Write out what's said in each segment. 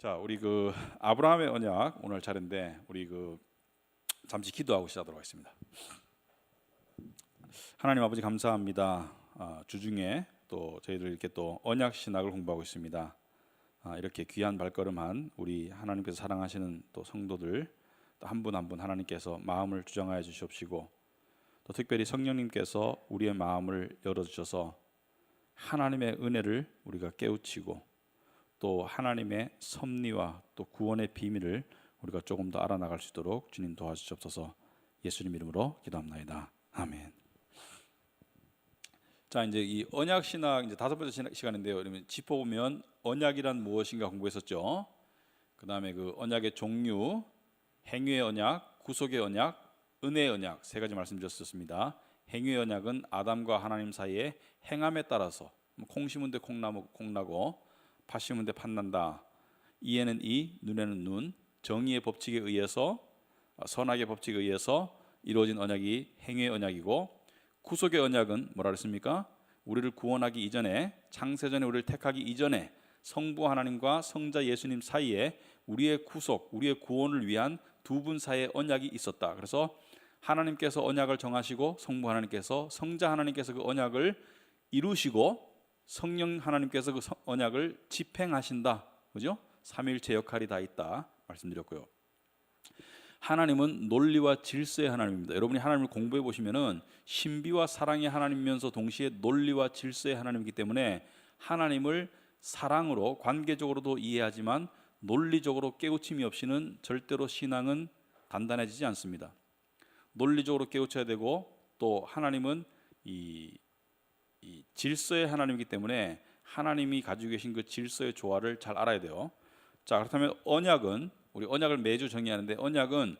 자, 우리 아브라함의 언약 오늘 차례인데 우리 잠시 기도하고 시작하도록 하겠습니다. 하나님 아버지 감사합니다. 주중에 또 저희들 이렇게 또 언약 신학을 공부하고 있습니다. 이렇게 귀한 발걸음한 우리 하나님께서 사랑하시는 또 성도들 한 분 한 분 하나님께서 마음을 주장하여 주시옵시고 또 특별히 성령님께서 우리의 마음을 열어주셔서 하나님의 은혜를 우리가 깨우치고 또 하나님의 섭리와 또 구원의 비밀을 우리가 조금 더 알아나갈 수 있도록 주님 도와주시옵소서. 예수님 이름으로 기도합나이다. 아멘. 자, 이제 이 언약 신학 이제 다섯 번째 시간인데요. 그러면 짚어보면 언약이란 무엇인가 공부했었죠. 그 다음에 그 언약의 종류, 행위의 언약, 구속의 언약, 은혜의 언약 세 가지 말씀드렸습니다. 행위의 언약은 아담과 하나님 사이의 행함에 따라서 콩 심은 데 콩나고 팥 심은 데 팥난다. 이에는 이, 눈에는 눈, 정의의 법칙에 의해서 선악의 법칙에 의해서 이루어진 언약이 행위의 언약이고, 구속의 언약은 뭐라 그랬습니까? 우리를 구원하기 이전에, 창세전에 우리를 택하기 이전에 성부 하나님과 성자 예수님 사이에 우리의 구속, 우리의 구원을 위한 두 분 사이의 언약이 있었다. 그래서 하나님께서 언약을 정하시고 성부 하나님께서, 성자 하나님께서 그 언약을 이루시고 성령 하나님께서 그 언약을 집행하신다. 그죠? 삼위일체 역할이 다 있다 말씀드렸고요. 하나님은 논리와 질서의 하나님입니다. 여러분이 하나님을 공부해 보시면은 신비와 사랑의 하나님이면서 동시에 논리와 질서의 하나님이기 때문에 하나님을 사랑으로 관계적으로도 이해하지만 논리적으로 깨우침이 없이는 절대로 신앙은 단단해지지 않습니다. 논리적으로 깨우쳐야 되고 또 하나님은 이 질서의 하나님이기 때문에 하나님이 가지고 계신 그 질서의 조화를 잘 알아야 돼요. 자, 그렇다면 언약은, 우리 언약을 매주 정의하는데 언약은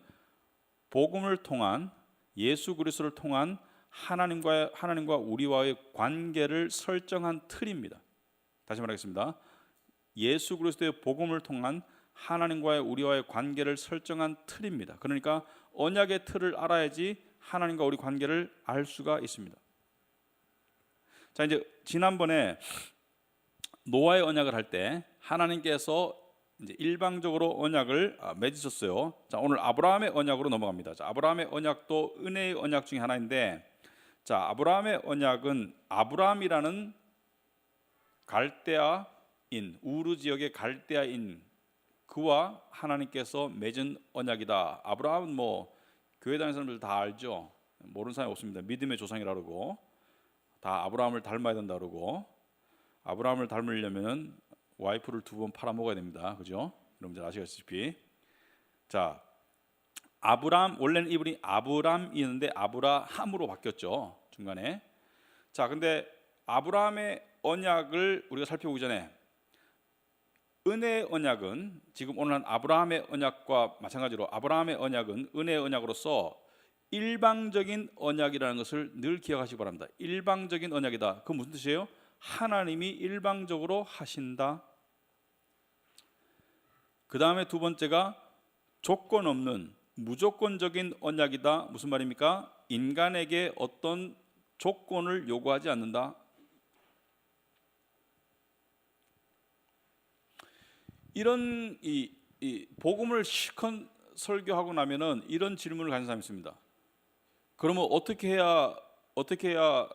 복음을 통한, 예수 그리스도를 통한 하나님과 우리와의 관계를 설정한 틀입니다. 다시 말하겠습니다. 예수 그리스도의 복음을 통한 하나님과의 우리와의 관계를 설정한 틀입니다. 그러니까 언약의 틀을 알아야지 하나님과 우리 관계를 알 수가 있습니다. 자, 이제 지난번에 노아의 언약을 할 때 하나님께서 이제 일방적으로 언약을 맺으셨어요. 자, 오늘 아브라함의 언약으로 넘어갑니다. 자, 아브라함의 언약도 은혜의 언약 중에 하나인데, 자, 아브라함의 언약은 아브라함이라는 갈대아인, 우르 지역의 갈대아인 그와 하나님께서 맺은 언약이다. 아브라함은 교회 다니는 사람들 다 알죠. 모르는 사람이 없습니다. 믿음의 조상이라고 그러고 다 아브라함을 닮아야 된다 그러고, 아브라함을 닮으려면 와이프를 2번 팔아먹어야 됩니다. 그죠? 여러분들 아시다시피. 자, 아브라함, 원래는 이분이 아브람이었는데 아브라함으로 바뀌었죠, 중간에. 자, 근데 아브라함의 언약을 우리가 살펴보기 전에 은혜의 언약은, 지금 오늘 한 아브라함의 언약과 마찬가지로 아브라함의 언약은 은혜의 언약으로서 일방적인 언약이라는 것을 늘 기억하시기 바랍니다. 일방적인 언약이다. 그건 무슨 뜻이에요? 하나님이 일방적으로 하신다. 그 다음에 두 번째가 조건 없는 무조건적인 언약이다. 무슨 말입니까? 인간에게 어떤 조건을 요구하지 않는다. 이런 이 복음을 실컷 설교하고 나면은 이런 질문을 가진 사람이 있습니다. 그러면 어떻게 해야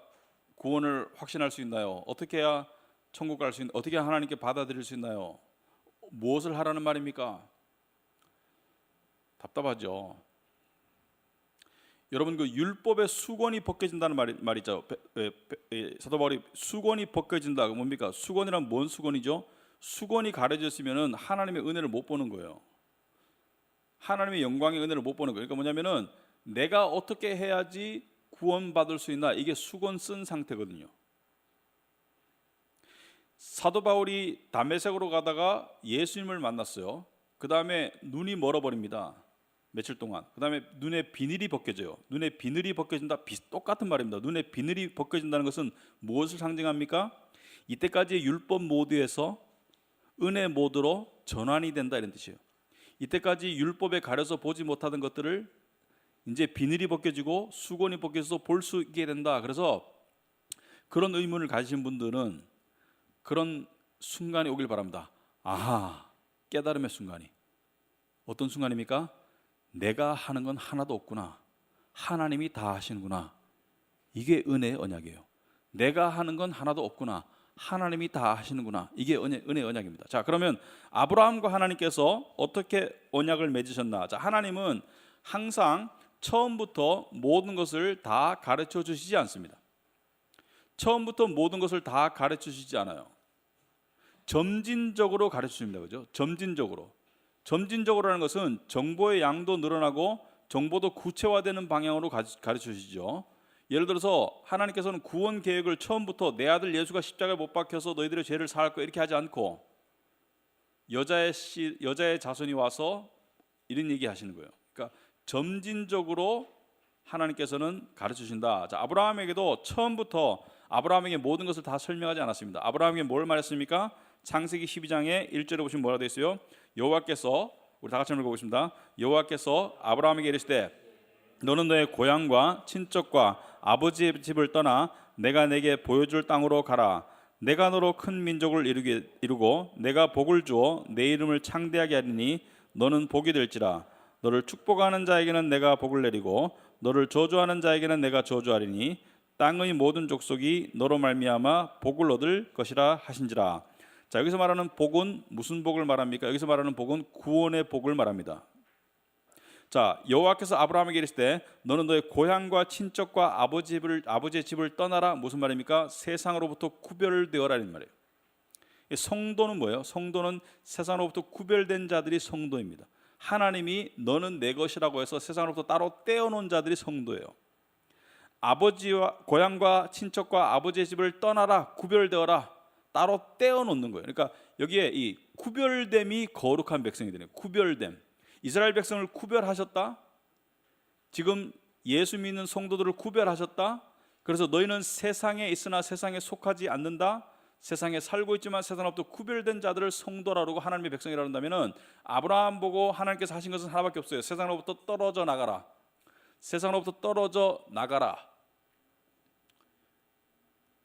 구원을 확신할 수 있나요? 어떻게 해야 천국 갈 수 있나요? 어떻게 해야 하나님께 받아들일 수 있나요? 무엇을 하라는 말입니까? 답답하죠. 여러분, 그 율법의 수건이 벗겨진다는 말 있죠. 사도 바울이 수건이 벗겨진다. 뭡니까? 수건이란 뭔 수건이죠? 수건이 가려졌으면은 하나님의 은혜를 못 보는 거예요. 하나님의 영광의 은혜를 못 보는 거예요. 그러니까 뭐냐면은 내가 어떻게 해야지 구원받을 수 있나, 이게 수건 쓴 상태거든요. 사도 바울이 다메섹으로 가다가 예수님을 만났어요. 그 다음에 눈이 멀어버립니다. 며칠 동안. 그 다음에 눈에 비늘이 벗겨져요. 눈에 비늘이 벗겨진다, 똑같은 말입니다. 눈에 비늘이 벗겨진다는 것은 무엇을 상징합니까? 이때까지의 율법 모드에서 은혜 모드로 전환이 된다, 이런 뜻이에요. 이때까지 율법에 가려서 보지 못하던 것들을 이제 비늘이 벗겨지고 수건이 벗겨져서 볼 수 있게 된다. 그래서 그런 의문을 가지신 분들은 그런 순간이 오길 바랍니다. 아하, 깨달음의 순간이. 어떤 순간입니까? 내가 하는 건 하나도 없구나. 하나님이 다 하시는구나. 이게 은혜의 언약이에요. 내가 하는 건 하나도 없구나. 하나님이 다 하시는구나. 이게 은혜의 언약입니다. 자, 그러면 아브라함과 하나님께서 어떻게 언약을 맺으셨나? 자, 하나님은 항상 처음부터 모든 것을 다 가르쳐 주시지 않습니다. 처음부터 모든 것을 다 가르쳐 주시지 않아요. 점진적으로 가르쳐 줍니다. 그죠? 점진적으로. 점진적으로라는 것은 정보의 양도 늘어나고 정보도 구체화되는 방향으로 가르쳐 주시죠. 예를 들어서 하나님께서는 구원 계획을 처음부터 내 아들 예수가 십자가에 못 박혀서 너희들의 죄를 사할 거야 이렇게 하지 않고 여자의 자손이 와서 이런 얘기 하시는 거예요. 그러니까 점진적으로 하나님께서는 가르쳐 주신다. 자, 아브라함에게도 처음부터 아브라함에게 모든 것을 다 설명하지 않았습니다. 아브라함에게 뭘 말했습니까? 창세기 12장에 1절에 보시면 뭐라 되어 있어요? 여호와께서, 우리 다 같이 한번 읽어보겠습니다. 여호와께서 아브라함에게 이르시되 너는 너의 고향과 친척과 아버지의 집을 떠나 내가 내게 보여줄 땅으로 가라. 내가 너로 큰 민족을 이루고 내가 복을 주어 내 이름을 창대하게 하리니 너는 복이 될지라. 너를 축복하는 자에게는 내가 복을 내리고 너를 저주하는 자에게는 내가 저주하리니 땅의 모든 족속이 너로 말미암아 복을 얻을 것이라 하신지라. 자, 여기서 말하는 복은 무슨 복을 말합니까? 여기서 말하는 복은 구원의 복을 말합니다. 자, 여호와께서 아브라함에게 이르시되 너는 너의 고향과 친척과 아버지의 집을 떠나라. 무슨 말입니까? 세상으로부터 구별되어라는 말이에요. 성도는 뭐예요? 성도는 세상으로부터 구별된 자들이 성도입니다. 하나님이 너는 내 것이라고 해서 세상으로부터 따로 떼어놓은 자들이 성도예요. 아버지와 고향과 친척과 아버지의 집을 떠나라. 구별되어라. 따로 떼어놓는 거예요. 그러니까 여기에 이 구별됨이 거룩한 백성이 되네요. 구별됨. 이스라엘 백성을 구별하셨다. 지금 예수 믿는 성도들을 구별하셨다. 그래서 너희는 세상에 있으나 세상에 속하지 않는다. 세상에 살고 있지만 세상으로부터 구별된 자들을 성도라고 하나님의 백성이라 한다면은 아브라함 보고 하나님께서 하신 것은 하나밖에 없어요. 세상으로부터 떨어져 나가라. 세상으로부터 떨어져 나가라.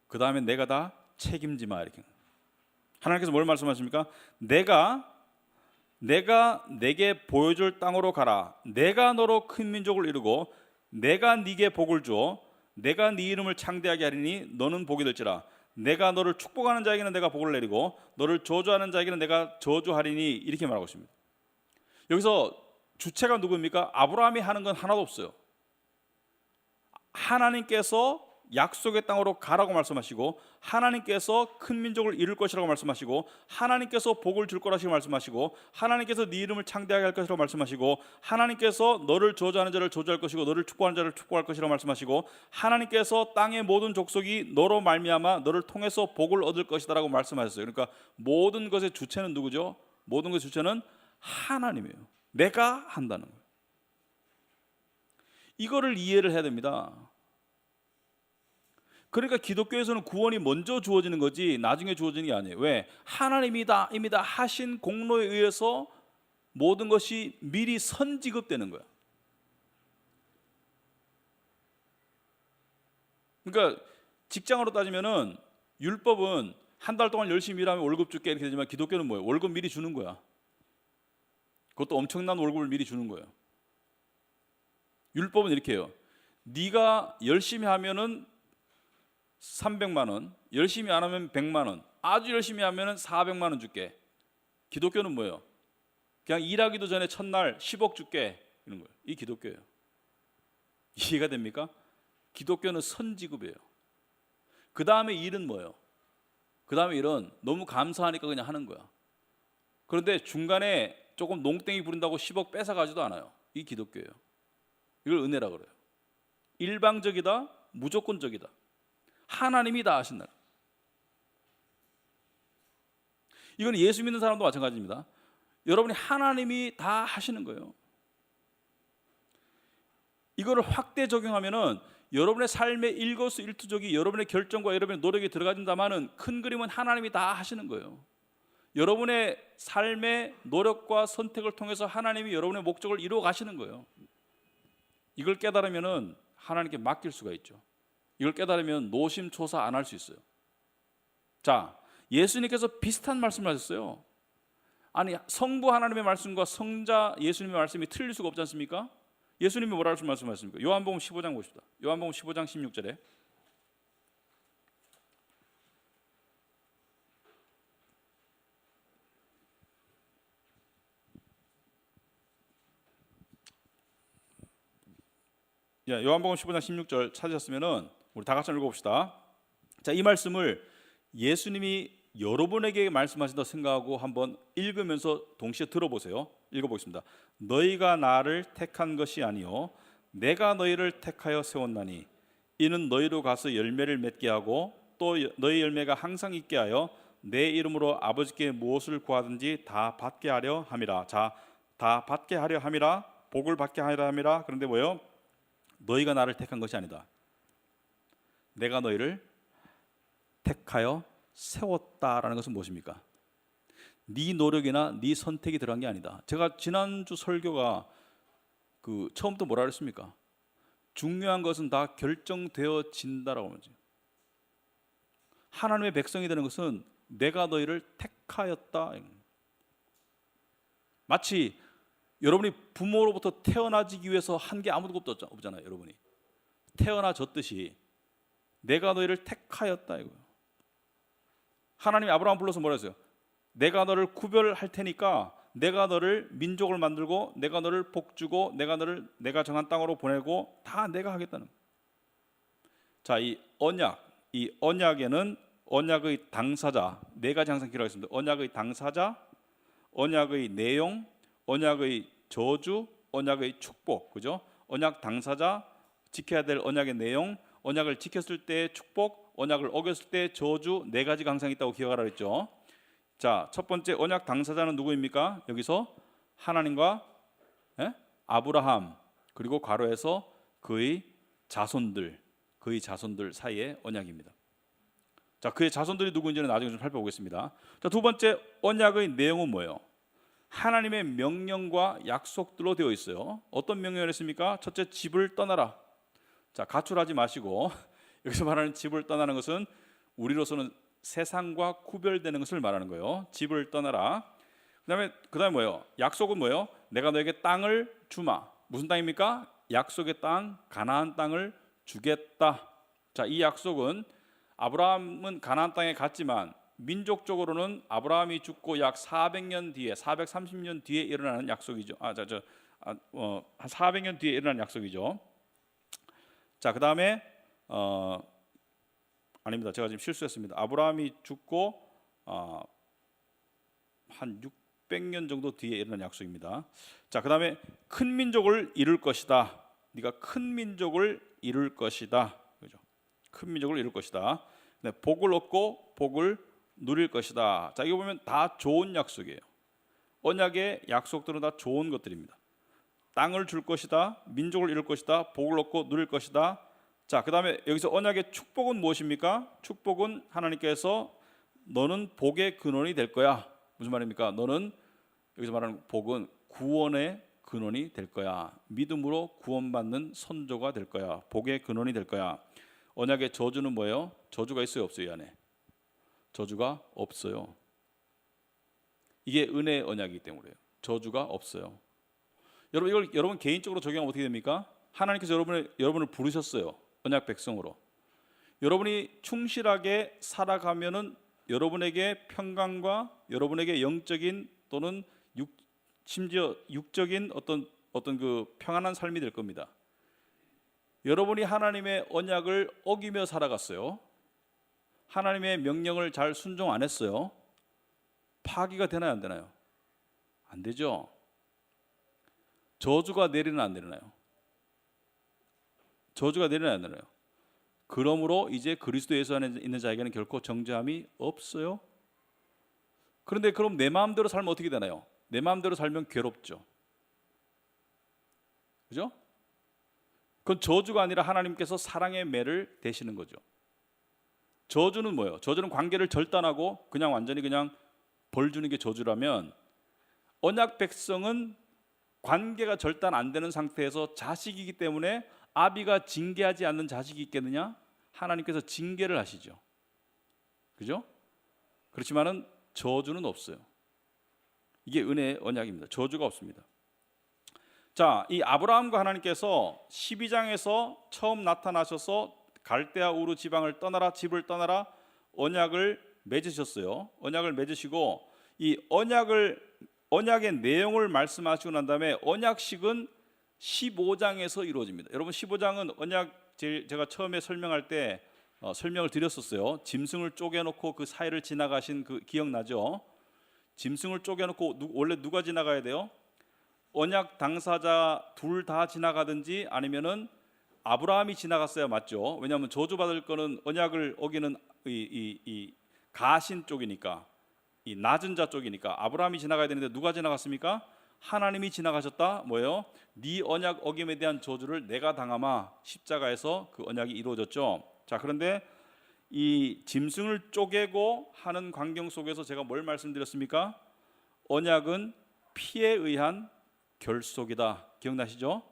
그 다음에 내가 다 책임지마 이렇게. 하나님께서 뭘 말씀하십니까? 내가 내게 보여줄 땅으로 가라. 내가 너로 큰 민족을 이루고 내가 네게 복을 주어 내가 네 이름을 창대하게 하리니 너는 복이 될지라. 내가 너를 축복하는 자에게는 내가 복을 내리고 너를 저주하는 자에게는 내가 저주하리니 이렇게 말하고 있습니다. 여기서 주체가 누구입니까? 아브라함이 하는 건 하나도 없어요. 하나님께서 약속의 땅으로 가라고 말씀하시고 하나님께서 큰 민족을 이룰 것이라고 말씀하시고 하나님께서 복을 줄 거라고 말씀하시고 하나님께서 네 이름을 창대하게 할 것이라고 말씀하시고 하나님께서 너를 저주하는 자를 저주할 것이고 너를 축복하는 자를 축복할 것이라고 말씀하시고 하나님께서 땅의 모든 족속이 너로 말미암아 너를 통해서 복을 얻을 것이다라고 말씀하셨어요. 그러니까 모든 것의 주체는 누구죠? 모든 것의 주체는 하나님이에요. 내가 한다는 거예요. 이거를 이해를 해야 됩니다. 그러니까 기독교에서는 구원이 먼저 주어지는 거지 나중에 주어지는 게 아니에요. 왜? 하나님이 다 이미 다 하신 공로에 의해서 모든 것이 미리 선지급되는 거야. 그러니까 직장으로 따지면은 율법은 한 달 동안 열심히 일하면 월급 줄게 이렇게 되지만 기독교는 뭐예요? 월급 미리 주는 거야. 그것도 엄청난 월급을 미리 주는 거예요. 율법은 이렇게 해요. 네가 열심히 하면은 300만 원, 열심히 안 하면 100만 원, 아주 열심히 하면 400만 원 줄게. 기독교는 뭐예요? 그냥 일하기도 전에 첫날 10억 줄게 이런 거예요. 이 기독교예요. 이해가 됩니까? 기독교는 선지급이에요. 그 다음에 일은 뭐예요? 그 다음에 일은 너무 감사하니까 그냥 하는 거야. 그런데 중간에 조금 농땡이 부린다고 10억 뺏어가지도 않아요. 이 기독교예요. 이걸 은혜라 그래요. 일방적이다, 무조건적이다. 하나님이 다 하신다. 이건 예수 믿는 사람도 마찬가지입니다. 여러분이 하나님이 다 하시는 거예요. 이거를 확대 적용하면은 여러분의 삶의 일거수일투족이 여러분의 결정과 여러분의 노력이 들어가진다면은 큰 그림은 하나님이 다 하시는 거예요. 여러분의 삶의 노력과 선택을 통해서 하나님이 여러분의 목적을 이루어 가시는 거예요. 이걸 깨달으면은 하나님께 맡길 수가 있죠. 이걸 깨달으면 노심초사 안 할 수 있어요. 자, 예수님께서 비슷한 말씀을 하셨어요. 아니 성부 하나님의 말씀과 성자 예수님의 말씀이 틀릴 수가 없지 않습니까? 예수님이 뭐라고 말씀하십니까? 요한복음 15장 보십시다. 요한복음 15장 16절에 요한복음 15장 16절 찾으셨으면은 우리 다 같이 읽어봅시다. 자, 이 말씀을 예수님이 여러분에게 말씀하신다 생각하고 한번 읽으면서 동시에 들어보세요. 읽어보겠습니다. 너희가 나를 택한 것이 아니요 내가 너희를 택하여 세웠나니 이는 너희로 가서 열매를 맺게 하고 또 너희 열매가 항상 있게 하여 내 이름으로 아버지께 무엇을 구하든지 다 받게 하려 함이라. 자, 다 받게 하려 함이라, 복을 받게 하려 함이라. 그런데 뭐요? 너희가 나를 택한 것이 아니다. 내가 너희를 택하여 세웠다라는 것은 무엇입니까? 네 노력이나 네 선택이 들어간 게 아니다. 제가 지난주 설교가 처음부터 뭐라 그랬습니까? 중요한 것은 다 결정되어진다라고 하죠. 하나님의 백성이 되는 것은 내가 너희를 택하였다. 마치 여러분이 부모로부터 태어나기 위해서 한 게 아무것도 없잖아요. 여러분이 태어나졌듯이 내가 너희를 택하였다 이거예요. 하나님이 아브라함 불러서 뭐라 했어요? 내가 너를 구별할 테니까 내가 너를 민족을 만들고 내가 너를 복주고 내가 너를 내가 정한 땅으로 보내고 다 내가 하겠다는 거예요. 자, 이 언약에는 언약의 당사자 네 가지 항상 기록하겠습니다. 언약의 당사자, 언약의 내용, 언약의 저주, 언약의 축복, 그죠? 언약 당사자, 지켜야 될 언약의 내용, 언약을 지켰을 때의 축복, 언약을 어겼을 때 저주 네 가지가 항상 있다고 기억하라 그랬죠. 자, 첫 번째 언약 당사자는 누구입니까? 여기서 하나님과 아브라함 그리고 괄호에서 그의 자손들 사이의 언약입니다. 자, 그의 자손들이 누구인지는 나중에 좀 살펴보겠습니다. 자, 두 번째 언약의 내용은 뭐예요? 하나님의 명령과 약속들로 되어 있어요. 어떤 명령을 했습니까? 첫째, 집을 떠나라. 자, 가출하지 마시고 여기서 말하는 집을 떠나는 것은 우리로서는 세상과 구별되는 것을 말하는 거예요. 집을 떠나라. 그다음에 뭐예요? 약속은 뭐예요? 내가 너에게 땅을 주마. 무슨 땅입니까? 약속의 땅, 가나안 땅을 주겠다. 자, 이 약속은 아브라함은 가나안 땅에 갔지만 민족적으로는 아브라함이 죽고 약 400년 뒤에 430년 뒤에 일어나는 약속이죠. 한 400년 뒤에 일어나는 약속이죠. 자, 그다음에 아닙니다. 제가 지금 실수했습니다. 아브라함이 죽고 한 600년 정도 뒤에 일어난 약속입니다. 자, 그다음에 큰 민족을 이룰 것이다. 네가 큰 민족을 이룰 것이다. 그죠? 큰 민족을 이룰 것이다. 네, 복을 얻고 복을 누릴 것이다. 자, 이거 보면 다 좋은 약속이에요. 언약의 약속들은 다 좋은 것들입니다. 땅을 줄 것이다. 민족을 이룰 것이다. 복을 얻고 누릴 것이다. 자, 그다음에 여기서 언약의 축복은 무엇입니까? 축복은 하나님께서 너는 복의 근원이 될 거야. 무슨 말입니까? 너는 여기서 말하는 복은 구원의 근원이 될 거야. 믿음으로 구원받는 선조가 될 거야. 복의 근원이 될 거야. 언약의 저주는 뭐예요? 저주가 있어요, 없어요? 이 안에 저주가 없어요. 이게 은혜의 언약이기 때문에요. 저주가 없어요. 여러분, 이걸 여러분 개인적으로 적용하면 어떻게 됩니까? 하나님께서 여러분을 부르셨어요. 언약 백성으로. 여러분이 충실하게 살아가면은 여러분에게 평강과 여러분에게 영적인 또는 심지어 육적인 어떤 그 평안한 삶이 될 겁니다. 여러분이 하나님의 언약을 어기며 살아갔어요. 하나님의 명령을 잘 순종 안 했어요. 파기가 되나요, 안 되나요? 안 되죠. 저주가 내리나 안 내리나요? 저주가 내리나 안 내리나요? 그러므로 이제 그리스도 예수 안에 있는 자에게는 결코 정죄함이 없어요. 그런데 그럼 내 마음대로 살면 어떻게 되나요? 내 마음대로 살면 괴롭죠. 그죠? 그건 저주가 아니라 하나님께서 사랑의 매를 대시는 거죠. 저주는 뭐예요? 저주는 관계를 절단하고 그냥 완전히 그냥 벌 주는 게 저주라면, 언약 백성은 관계가 절단 안 되는 상태에서 자식이기 때문에 아비가 징계하지 않는 자식이 있겠느냐? 하나님께서 징계를 하시죠. 그죠? 그렇지만은 저주는 없어요. 이게 은혜의 언약입니다. 저주가 없습니다. 자, 이 아브라함과 하나님께서 12장에서 처음 나타나셔서 갈대아 우르 지방을 떠나라, 집을 떠나라 언약을 맺으셨어요. 언약을 맺으시고 이 언약의 내용을 말씀하시고 난 다음에 언약식은 15장에서 이루어집니다. 여러분 15장은 언약 제가 처음에 설명할 때 설명을 드렸었어요. 짐승을 쪼개놓고 그 사이를 지나가신 그 기억나죠? 짐승을 쪼개놓고 원래 누가 지나가야 돼요? 언약 당사자 둘 다 지나가든지 아니면은 아브라함이 지나갔어야 맞죠. 왜냐하면 저주받을 거는 언약을 어기는 이 가신 쪽이니까, 이 낮은 자 쪽이니까 아브라함이 지나가야 되는데 누가 지나갔습니까? 하나님이 지나가셨다. 뭐예요? 네 언약 어김에 대한 저주를 내가 당하마. 십자가에서 그 언약이 이루어졌죠. 자, 그런데 이 짐승을 쪼개고 하는 광경 속에서 제가 뭘 말씀드렸습니까? 언약은 피에 의한 결속이다. 기억나시죠?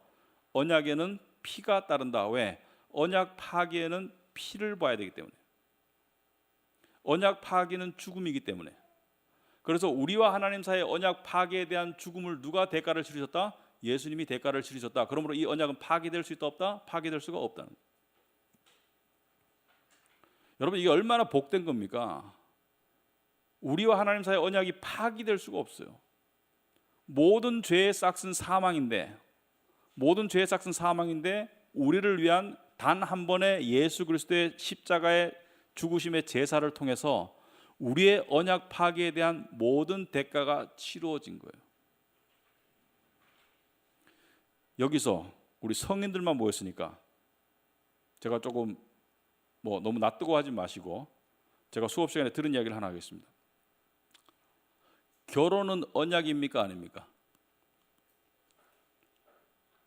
언약에는 피가 따른다. 왜? 언약 파기에는 피를 봐야 되기 때문에. 언약 파기는 죽음이기 때문에. 그래서 우리와 하나님 사이의 언약 파기에 대한 죽음을 누가 대가를 치르셨다? 예수님이 대가를 치르셨다. 그러므로 이 언약은 파기될 수 있다 없다? 파기될 수가 없다는 거예요. 여러분 이게 얼마나 복된 겁니까? 우리와 하나님 사이의 언약이 파기될 수가 없어요. 모든 죄의 싹은 사망인데, 우리를 위한 단 한 번의 예수 그리스도의 십자가의 죽으심의 제사를 통해서 우리의 언약 파기에 대한 모든 대가가 치루어진 거예요. 여기서 우리 성인들만 모였으니까 제가 조금 너무 낯뜨고 하지 마시고 제가 수업 시간에 들은 이야기를 하나 하겠습니다. 결혼은 언약입니까 아닙니까?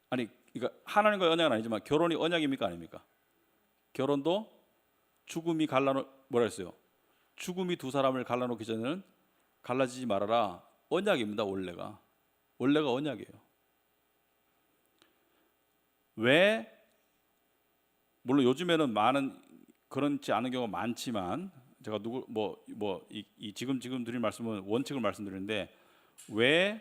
아니, 그러니까 하나님과의 언약은 아니지만 결혼이 언약입니까 아닙니까? 결혼도 죽음이 뭐라 했어요? 죽음이 두 사람을 갈라놓기 전에는 갈라지지 말아라. 언약입니다. 원래가 언약이에요. 왜? 물론 요즘에는 많은 그렇지 않은 경우가 많지만 제가 지금 드릴 말씀은 원칙을 말씀드리는데 왜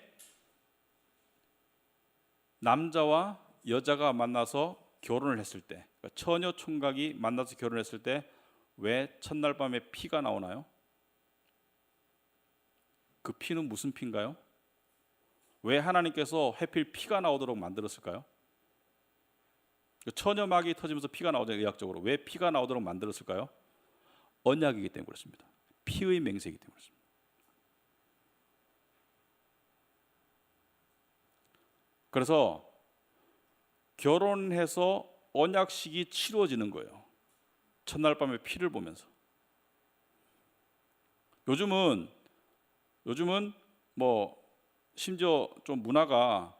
남자와 여자가 만나서 결혼을 했을 때, 그러니까 처녀 총각이 만나서 결혼했을 때 왜 첫날 밤에 피가 나오나요? 그 피는 무슨 피인가요? 왜 하나님께서 하필 피가 나오도록 만들었을까요? 처녀막이 터지면서 피가 나오잖아요. 의학적으로 왜 피가 나오도록 만들었을까요? 언약이기 때문에 그렇습니다. 피의 맹세이기 때문에 그렇습니다. 그래서 결혼해서 언약식이 치루어지는 거예요. 첫날 밤에 피를 보면서. 요즘은 심지어 좀 문화가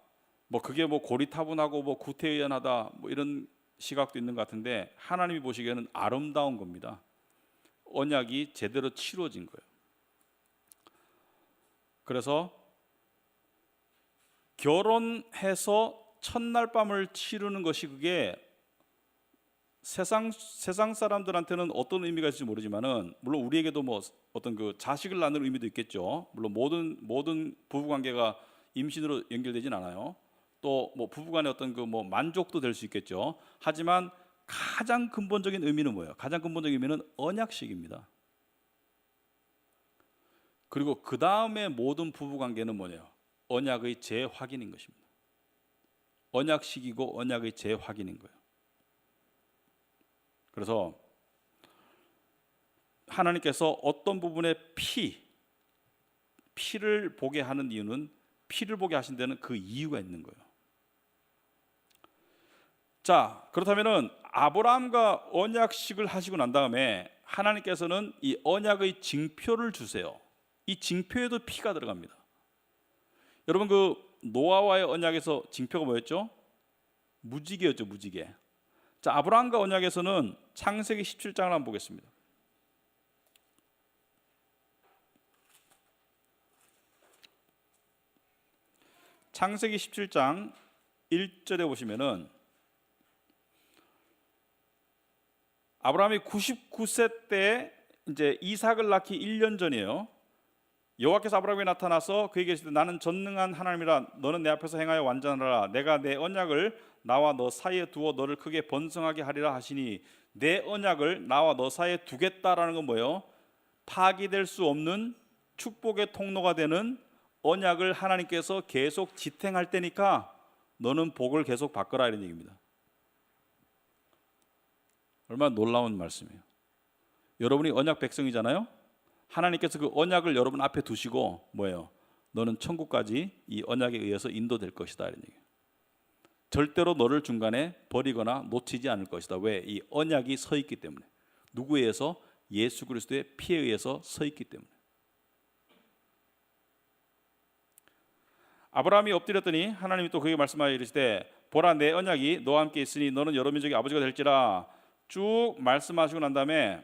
그게 고리타분하고 구태의연하다 이런 시각도 있는 것 같은데 하나님이 보시기에는 아름다운 겁니다. 언약이 제대로 치루어진 거예요. 그래서 결혼해서 첫날 밤을 치르는 것이 그게 세상 사람들한테는 어떤 의미가 있을지 모르지만은 물론 우리에게도 어떤 그 자식을 낳는 의미도 있겠죠. 물론 모든 부부 관계가 임신으로 연결되진 않아요. 또 부부간의 어떤 만족도 될 수 있겠죠. 하지만 가장 근본적인 의미는 뭐예요? 가장 근본적인 의미는 언약식입니다. 그리고 그 다음에 모든 부부 관계는 뭐예요? 언약의 재확인인 것입니다. 언약식이고 언약의 재확인인 거예요. 그래서 하나님께서 어떤 부분에 피를 보게 하는 이유는 피를 보게 하신 데는 그 이유가 있는 거예요. 자, 그렇다면은 아브라함과 언약식을 하시고 난 다음에 하나님께서는 이 언약의 징표를 주세요. 이 징표에도 피가 들어갑니다. 여러분 그 노아와의 언약에서 징표가 뭐였죠? 무지개였죠, 무지개. 자, 아브라함과 언약에서는 창세기 17장을 한번 보겠습니다. 창세기 17장 1절에 보시면은 아브라함이 99세 때 이제 이삭을 낳기 1년 전이에요. 여호와께서 아브라함에게 나타나서 그에게 이르시되 나는 전능한 하나님이라 너는 내 앞에서 행하여 완전하라 내가 내 언약을 나와 너 사이에 두어 너를 크게 번성하게 하리라 하시니 내 언약을 나와 너 사이에 두겠다라는 건 뭐예요? 파기될 수 없는 축복의 통로가 되는 언약을 하나님께서 계속 지탱할 때니까 너는 복을 계속 받거라 이런 얘기입니다. 얼마나 놀라운 말씀이에요. 여러분이 언약 백성이잖아요. 하나님께서 그 언약을 여러분 앞에 두시고 뭐예요? 너는 천국까지 이 언약에 의해서 인도될 것이다 이런 얘기예요. 절대로 너를 중간에 버리거나 놓치지 않을 것이다. 왜? 이 언약이 서 있기 때문에. 누구에 의해서? 예수 그리스도의 피에 의해서 서 있기 때문에. 아브라함이 엎드렸더니 하나님이 또 그에게 말씀하여 이르시되 보라 내 언약이 너와 함께 있으니 너는 여러 민족의 아버지가 될지라 쭉 말씀하시고 난 다음에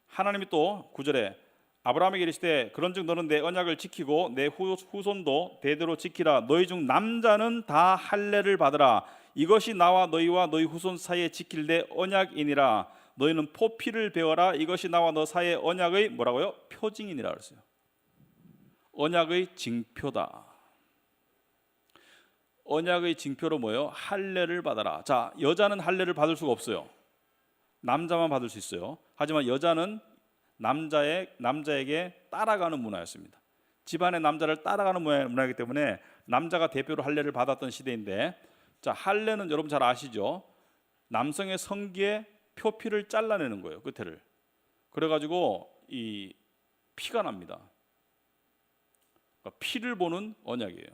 하나님이 또 9절에 아브라함에게 이르시되 그런즉 너는 내 언약을 지키고 내 후손도 대대로 지키라 너희 중 남자는 다 할례를 받으라 이것이 나와 너희와 너희 후손 사이에 지킬 내 언약이니라 너희는 포피를 배워라 이것이 나와 너 사이의 언약의 뭐라고요? 표징이니라 그랬어요. 언약의 징표다. 언약의 징표로 뭐예요? 할례를 받아라. 자, 여자는 할례를 받을 수가 없어요. 남자만 받을 수 있어요. 하지만 여자는 남자에게 따라가는 문화였습니다. 집안의 남자를 따라가는 문화이기 때문에 남자가 대표로 할례를 받았던 시대인데, 자, 할례는 여러분 잘 아시죠? 남성의 성기에 표피를 잘라내는 거예요. 끝에를. 그래가지고 이 피가 납니다. 그러니까 피를 보는 언약이에요.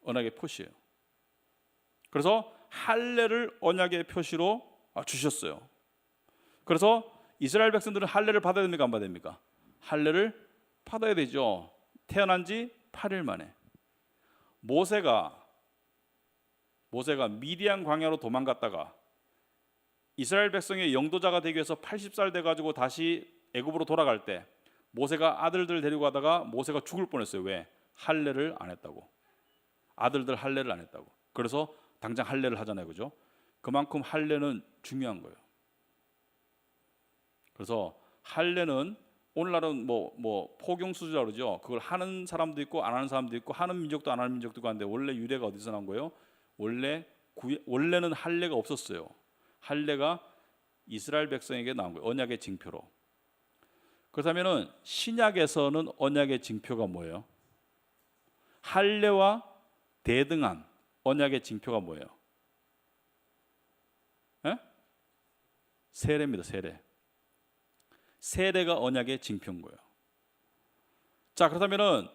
언약의 표시예요. 그래서 할례를 언약의 표시로 주셨어요. 그래서 이스라엘 백성들은 할례를 받아야 됩니까? 안 받아야 됩니까? 할례를 받아야 되죠. 태어난 지 8일 만에. 모세가 미디안 광야로 도망갔다가 이스라엘 백성의 영도자가 되기 위해서 80살 돼가지고 다시 애굽으로 돌아갈 때 모세가 아들들 데리고 가다가 모세가 죽을 뻔했어요. 왜? 할례를 안 했다고. 아들들 할례를 안 했다고. 그래서 당장 할례를 하잖아요, 그죠? 그만큼 할례는 중요한 거예요. 그래서 할례는 오늘날은 뭐 포경수주라 그러죠. 그걸 하는 사람도 있고 안 하는 사람도 있고 하는 민족도 안 하는 민족도 있고 한데 원래 유래가 어디서 난 거예요? 원래는 할례가 없었어요. 할례가 이스라엘 백성에게 나온 거예요. 언약의 징표로. 그렇다면은 신약에서는 언약의 징표가 뭐예요? 할례와 대등한 언약의 징표가 뭐예요? 세례입니다. 세례가 언약의 징표인 거예요. 자, 그렇다면은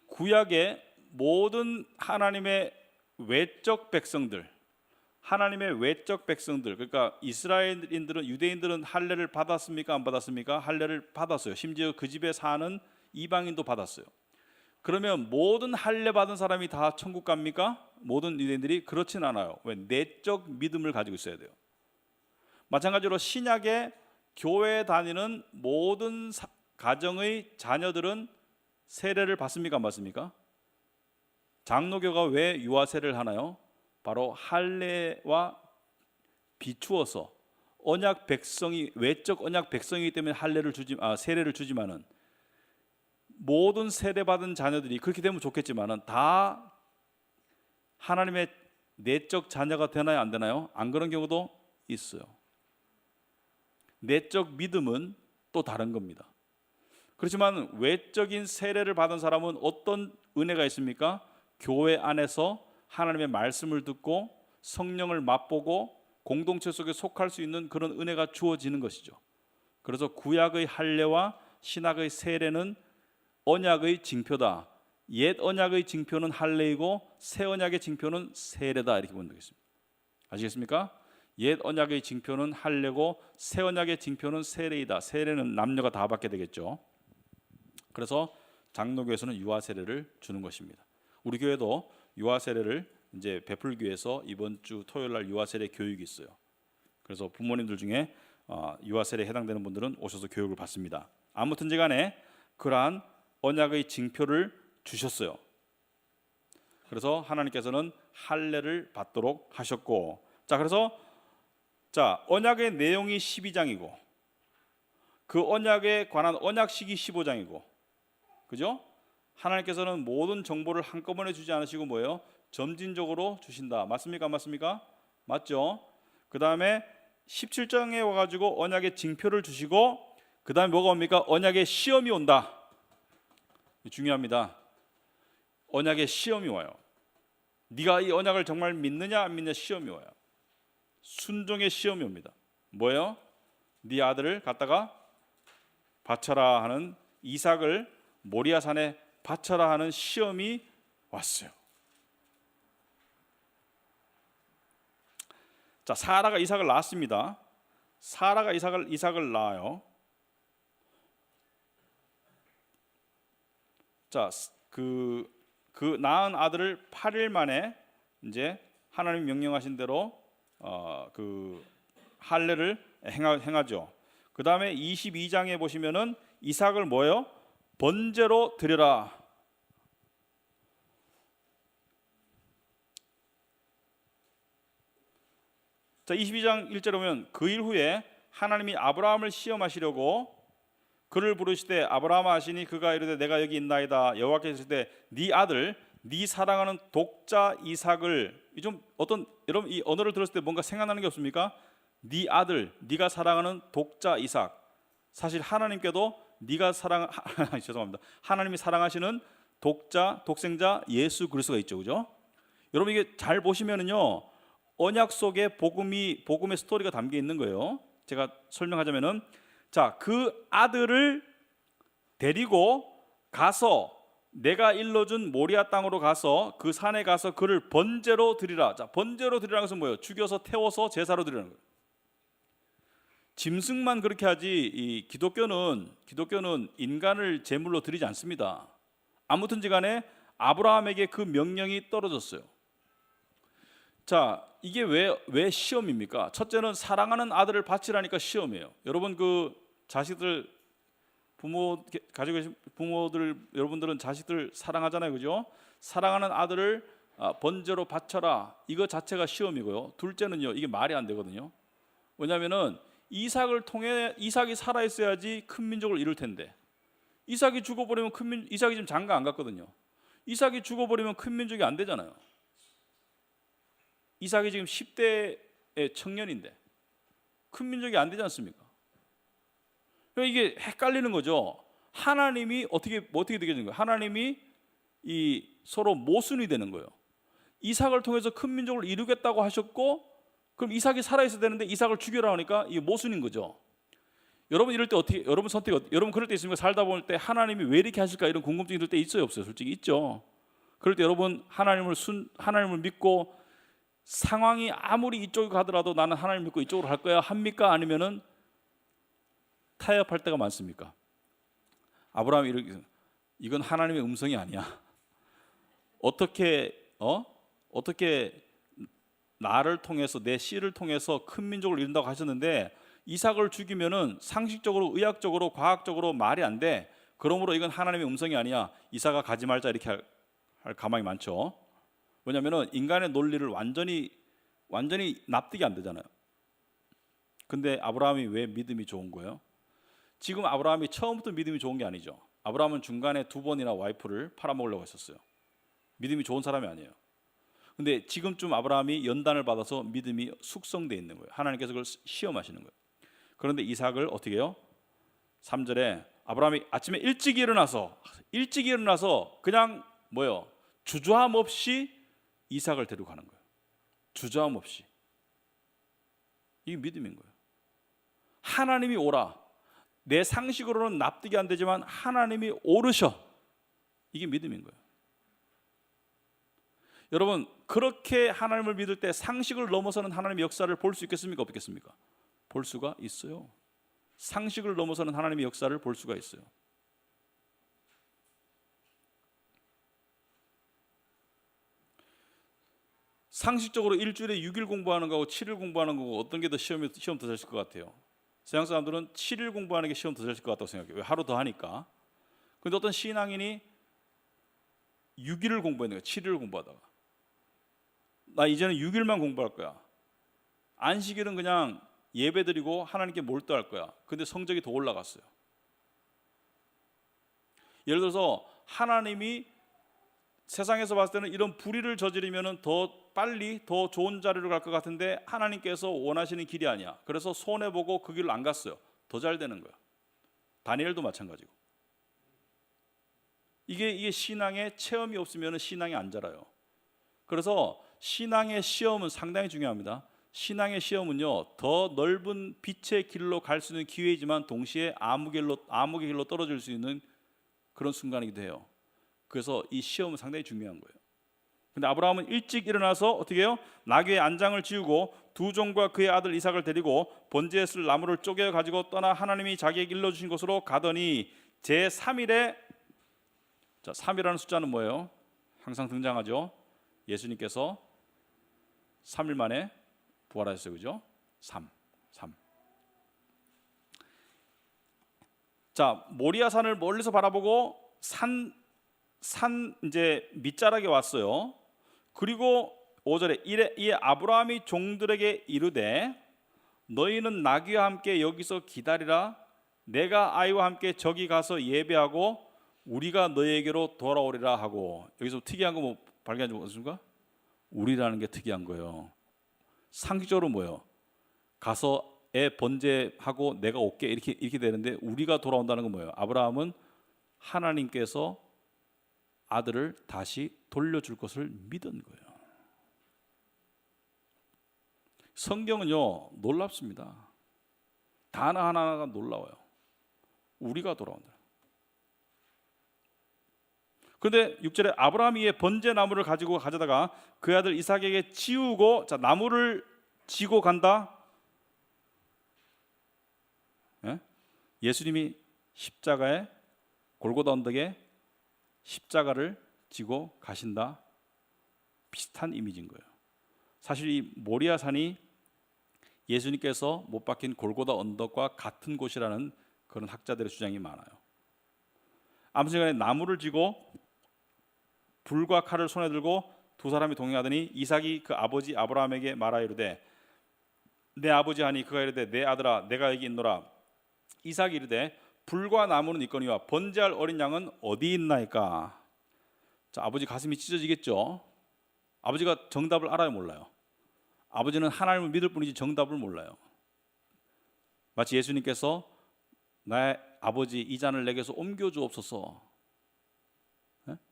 구약의 모든 하나님의 외적 백성들, 그러니까 이스라엘인들은, 유대인들은 할례를 받았습니까? 안 받았습니까? 할례를 받았어요. 심지어 그 집에 사는 이방인도 받았어요. 그러면 모든 할례 받은 사람이 다 천국 갑니까? 모든 유대인들이? 그렇진 않아요. 왜? 내적 믿음을 가지고 있어야 돼요. 마찬가지로 신약의 교회에 다니는 모든 가정의 자녀들은 세례를 받습니까? 안 받습니까? 장로교가 왜 유아 세례를 하나요? 바로 할례와 비추어서 언약 백성이, 외적 언약 백성이기 때문에 세례를 주지만은 모든 세례받은 자녀들이, 그렇게 되면 좋겠지만은 다 하나님의 내적 자녀가 되나요? 안 되나요? 안 그런 경우도 있어요. 내적 믿음은 또 다른 겁니다. 그렇지만 외적인 세례를 받은 사람은 어떤 은혜가 있습니까? 교회 안에서 하나님의 말씀을 듣고 성령을 맛보고 공동체 속에 속할 수 있는 그런 은혜가 주어지는 것이죠. 그래서 구약의 할례와 신약의 세례는 언약의 징표다. 옛 언약의 징표는 할례이고 새 언약의 징표는 세례다, 이렇게 보면 되겠습니다. 아시겠습니까? 옛 언약의 징표는 할례고 새 언약의 징표는 세례이다. 세례는 남녀가 다 받게 되겠죠. 그래서 장로교에서는 유아 세례를 주는 것입니다. 우리 교회도 유아 세례를 이제 베풀기 위해서 이번 주 토요일 날 유아 세례 교육이 있어요. 그래서 부모님들 중에 유아 세례에 해당되는 분들은 오셔서 교육을 받습니다. 아무튼지 간에 그러한 언약의 징표를 주셨어요. 그래서 하나님께서는 할례를 받도록 하셨고, 자, 그래서 언약의 내용이 12장이고 그 언약에 관한 언약식이 15장이고, 그죠? 하나님께서는 모든 정보를 한꺼번에 주지 않으시고 뭐예요? 점진적으로 주신다. 맞습니까? 안 맞습니까? 맞죠? 그 다음에 17장에 와가지고 언약의 징표를 주시고, 그 다음에 뭐가 옵니까? 언약의 시험이 온다. 중요합니다. 언약의 시험이 와요. 네가 이 언약을 정말 믿느냐 안 믿느냐 시험이 와요. 순종의 시험이 옵니다. 뭐예요? 네 아들을 갖다가 바쳐라 하는, 이삭을 모리아산에 바쳐라 하는 시험이 왔어요. 자, 사라가 이삭을 낳았습니다. 사라가 이삭을 낳아요. 자, 그 낳은 아들을 8일 만에 이제 하나님 명령하신 대로 그 할례를 행하죠. 그 다음에 22장에 보시면은 이삭을 뭐예요? 번제로 드려라. 자, 22장 1절에 보면 그 일 후에 하나님이 아브라함을 시험하시려고 그를 부르시되 아브라함아 하시니 그가 이르되 내가 여기 있나이다. 여호와께서 이르시되 네 아들 네 사랑하는 독자 이삭을, 좀 어떤, 여러분 이 언어를 들었을 때 뭔가 생각나는 게 없습니까? 네 아들, 네가 사랑하는 독자 이삭. 사실 하나님께도 네가 죄송합니다. 하나님이 사랑하시는 독생자 예수 그리스도가 있죠, 그죠? 여러분 이게 잘 보시면은요, 언약 속에 복음의 스토리가 담겨 있는 거예요. 제가 설명하자면은, 자, 그 아들을 데리고 가서 내가 일러준 모리아 땅으로 가서 그 산에 가서 그를 번제로 드리라. 자, 번제로 드리라는 것은 뭐예요? 죽여서 태워서 제사로 드리라는 거예요. 짐승만 그렇게 하지, 이 기독교는 인간을 제물로 드리지 않습니다. 아무튼지 간에 아브라함에게 그 명령이 떨어졌어요. 자, 이게 왜 시험입니까? 첫째는 사랑하는 아들을 바치라니까 시험이에요. 여러분 그 자식들, 부모 가지고 계신 부모들, 여러분들은 자식들 사랑하잖아요, 그죠? 사랑하는 아들을 번제로 바쳐라, 이거 자체가 시험이고요. 둘째는요, 이게 말이 안 되거든요. 왜냐하면은 이삭을 통해, 이삭이 살아 있어야지 큰 민족을 이룰 텐데, 이삭이 죽어버리면 이삭이 지금 장가 안 갔거든요. 이삭이 죽어버리면 큰 민족이 안 되잖아요. 이삭이 지금 10대의 청년인데 큰 민족이 안 되지 않습니까? 이게 헷갈리는 거죠. 하나님이 어떻게 되게 되는 거예요? 하나님이 이 서로 모순이 되는 거예요. 이삭을 통해서 큰 민족을 이루겠다고 하셨고, 그럼 이삭이 살아 있어야 되는데 이삭을 죽여라 하니까 이게 모순인 거죠. 여러분 이럴 때 어떻게, 여러분 그럴 때 있습니까? 살다 볼 때 하나님이 왜 이렇게 하실까 이런 궁금증이 들 때 있어요, 없어요? 솔직히 있죠. 그럴 때 여러분 하나님을 믿고 상황이 아무리 이쪽으로 가더라도 나는 하나님 믿고 이쪽으로 갈 거야 합니까? 아니면은 타협할 때가 많습니까? 아브라함이 이건 하나님의 음성이 아니야. 어떻게 나를 통해서, 내 씨를 통해서 큰 민족을 이룬다고 하셨는데 이삭을 죽이면은 상식적으로, 의학적으로, 과학적으로 말이 안 돼. 그러므로 이건 하나님의 음성이 아니야. 이삭아 가지 말자, 이렇게 할 가망이 많죠. 왜냐하면은 인간의 논리를 완전히 납득이 안 되잖아요. 근데 아브라함이 왜 믿음이 좋은 거예요? 지금 아브라함이 처음부터 믿음이 좋은 게 아니죠. 아브라함은 중간에 2번이나 와이프를 팔아먹으려고 했었어요. 믿음이 좋은 사람이 아니에요. 근데 지금쯤 아브라함이 연단을 받아서 믿음이 숙성되어 있는 거예요. 하나님께서 그걸 시험하시는 거예요. 그런데 이삭을 어떻게 해요? 3절에 아브라함이 아침에 일찍 일어나서 그냥 뭐예요? 주저함 없이 이삭을 데리고 가는 거예요. 주저함 없이. 이게 믿음인 거예요. 하나님이 오라. 내 상식으로는 납득이 안 되지만 하나님이 오르셔. 이게 믿음인 거예요. 여러분 그렇게 하나님을 믿을 때 상식을 넘어서는 하나님의 역사를 볼 수 있겠습니까? 없겠습니까? 볼 수가 있어요. 상식을 넘어서는 하나님의 역사를 볼 수가 있어요. 상식적으로 일주일에 6일 공부하는 거하고 7일 공부하는 거고 어떤 게 더 시험 더 잘 칠 것 같아요? 서양 사람들은 7일 공부하는 게 시험 더 잘 칠 것 같다고 생각해요. 왜? 하루 더 하니까. 근데 어떤 신앙인이 6일을 공부했는 거예요. 7일을 공부하다가 나 이제는 6일만 공부할 거야. 안식일은 그냥 예배드리고 하나님께 몰두할 거야. 근데 성적이 더 올라갔어요. 예를 들어서 하나님이 세상에서 봤을 때는 이런 불의를 저지르면 더 빨리 더 좋은 자리로 갈 것 같은데 하나님께서 원하시는 길이 아니야. 그래서 손해보고 그 길로 안 갔어요. 더 잘 되는 거야. 다니엘도 마찬가지고. 이게 신앙의 체험이 없으면 신앙이 안 자라요. 그래서 신앙의 시험은 상당히 중요합니다. 신앙의 시험은요, 더 넓은 빛의 길로 갈 수 있는 기회이지만 동시에 암흑의 길로 떨어질 수 있는 그런 순간이기도 해요. 그래서 이 시험은 상당히 중요한 거예요. 근데 아브라함은 일찍 일어나서 어떻게 해요? 나귀의 안장을 지우고 두 종과 그의 아들 이삭을 데리고 번제에 쓸 나무를 쪼개 가지고 떠나 하나님이 자기에게 일러주신 곳으로 가더니 제3일에, 자, 3이라는 숫자는 뭐예요? 항상 등장하죠. 예수님께서 3일 만에 부활하셨어요. 그죠? 3. 자, 모리아산을 멀리서 바라보고 산 이제 밑자락에 왔어요. 그리고 5절에 이 아브라함이 종들에게 이르되 너희는 나귀와 함께 여기서 기다리라. 내가 아이와 함께 저기 가서 예배하고 우리가 너희에게로 돌아오리라 하고. 여기서 특이한 거 뭐 발견하지 못하십니까? 우리라는 게 특이한 거예요. 상식적으로 뭐예요? 가서 애 번제하고 내가 올게 이렇게 되는데 우리가 돌아온다는 건 뭐예요? 아브라함은 하나님께서 아들을 다시 돌려줄 것을 믿은 거예요. 성경은요 놀랍습니다. 단어 하나하나가 놀라워요. 우리가 돌아온다. 그런데 6절에 아브라함이 이에 번제 나무를 가져다가 그 아들 이삭에게 지우고, 자, 나무를 지고 간다. 예? 예수님이 십자가에 골고다 언덕에 십자가를 지고 가신다. 비슷한 이미지인 거예요. 사실 이 모리아산이 예수님께서 못 박힌 골고다 언덕과 같은 곳이라는 그런 학자들의 주장이 많아요. 아무튼 간에 나무를 지고 불과 칼을 손에 들고 두 사람이 동행하더니 이삭이 그 아버지 아브라함에게 말하여 이르되 내 아버지 하니 그가 이르되 내 아들아 내가 여기 있노라. 이삭이 이르되 불과 나무는 있거니와 번제할 어린 양은 어디 있나이까. 자, 아버지 가슴이 찢어지겠죠. 아버지가 정답을 알아요, 몰라요? 아버지는 하나님을 믿을 뿐이지 정답을 몰라요. 마치 예수님께서 나의 아버지 이 잔을 내게서 옮겨주옵소서,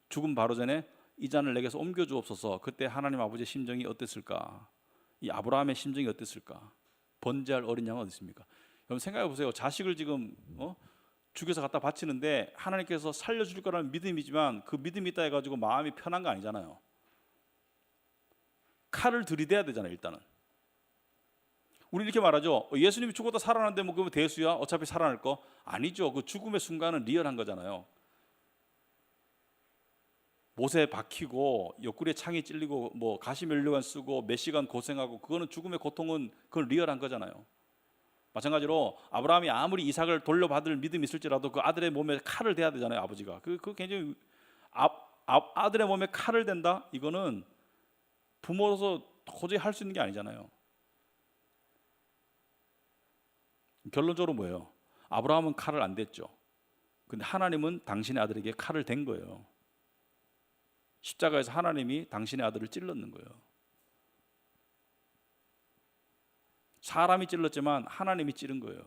죽음 바로 전에 이 잔을 내게서 옮겨주옵소서. 그때 하나님 아버지의 심정이 어땠을까? 이 아브라함의 심정이 어땠을까? 번제할 어린 양은 어디 있습니까? 여러분 생각해 보세요. 자식을 지금 죽여서 갖다 바치는데 하나님께서 살려줄 거라는 믿음이지만 그 믿음이 있다 해가지고 마음이 편한 거 아니잖아요. 칼을 들이대야 되잖아요. 일단은 우리 이렇게 말하죠. 예수님이 죽었다 살아났는데 뭐 그거 대수야? 어차피 살아날 거? 아니죠. 그 죽음의 순간은 리얼한 거잖아요. 못에 박히고 옆구리에 창이 찔리고 뭐 가시면류관 쓰고 몇 시간 고생하고 그거는 죽음의 고통은 그건 리얼한 거잖아요. 마찬가지로 아브라함이 아무리 이삭을 돌려받을 믿음이 있을지라도 그 아들의 몸에 칼을 대야 되잖아요. 아버지가 그 굉장히 아들의 몸에 칼을 댄다? 이거는 부모로서 도저히 할 수 있는 게 아니잖아요. 결론적으로 뭐예요? 아브라함은 칼을 안 댔죠. 근데 하나님은 당신의 아들에게 칼을 댄 거예요. 십자가에서 하나님이 당신의 아들을 찔렀는 거예요. 사람이 찔렀지만 하나님이 찌른 거예요.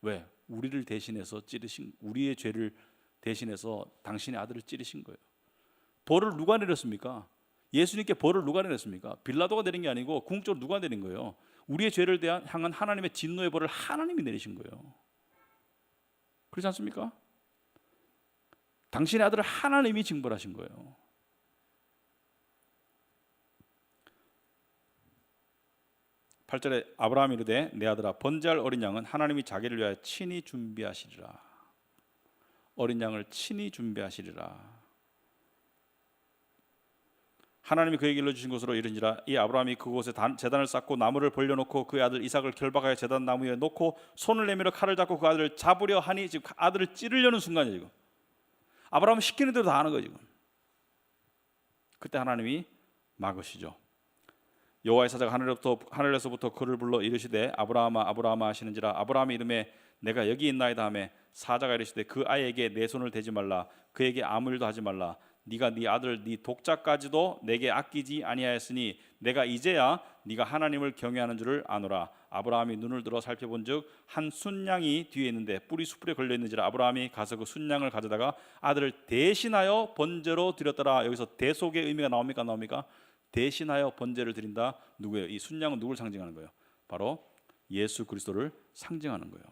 왜? 우리를 대신해서 찌르신, 우리의 죄를 대신해서 당신의 아들을 찌르신 거예요. 벌을 누가 내렸습니까? 예수님께 벌을 누가 내렸습니까? 빌라도가 내린 게 아니고 궁극적으로 누가 내린 거예요? 우리의 죄를 향한 하나님의 진노의 벌을 하나님이 내리신 거예요. 그렇지 않습니까? 당신의 아들을 하나님이 징벌하신 거예요. (8절에) 아브라함이 이르되 내 아들아 번제할 어린 양은 하나님이 자기를 위하여 친히 준비하시리라. 어린 양을 친히 준비하시리라. 하나님이 그에게 일러주신 곳으로 이르니라. 이 아브라함이 그곳에 제단을 쌓고 나무를 벌려놓고 그의 아들 이삭을 결박하여 제단 나무 위에 놓고 손을 내밀어 칼을 잡고 그 아들을 잡으려 하니, 지금 아들을 찌르려는 순간이에요. 지금 아브라함은 시키는 대로 다 하는 거예요. 지금 그때 하나님이 막으시죠. 여호와의 사자가 하늘에서부터 그를 불러 이르시되 아브라함아 아브라함아 하시는지라 아브라함이 이름에 내가 여기 있나이다 하매 사자가 이르시되 그 아이에게 내 손을 대지 말라 그에게 아무 일도 하지 말라 네가 네 아들 네 독자까지도 내게 아끼지 아니하였으니 내가 이제야 네가 하나님을 경외하는 줄을 아노라. 아브라함이 눈을 들어 살펴본즉 한 순양이 뒤에 있는데 뿔이 숯불에 걸려 있는지라 아브라함이 가서 그 순양을 가져다가 아들을 대신하여 번제로 드렸더라. 여기서 대속의 의미가 나옵니까 안 나옵니까? 대신하여 번제를 드린다. 누구예요? 이 순양은 누굴 상징하는 거예요? 바로 예수 그리스도를 상징하는 거예요.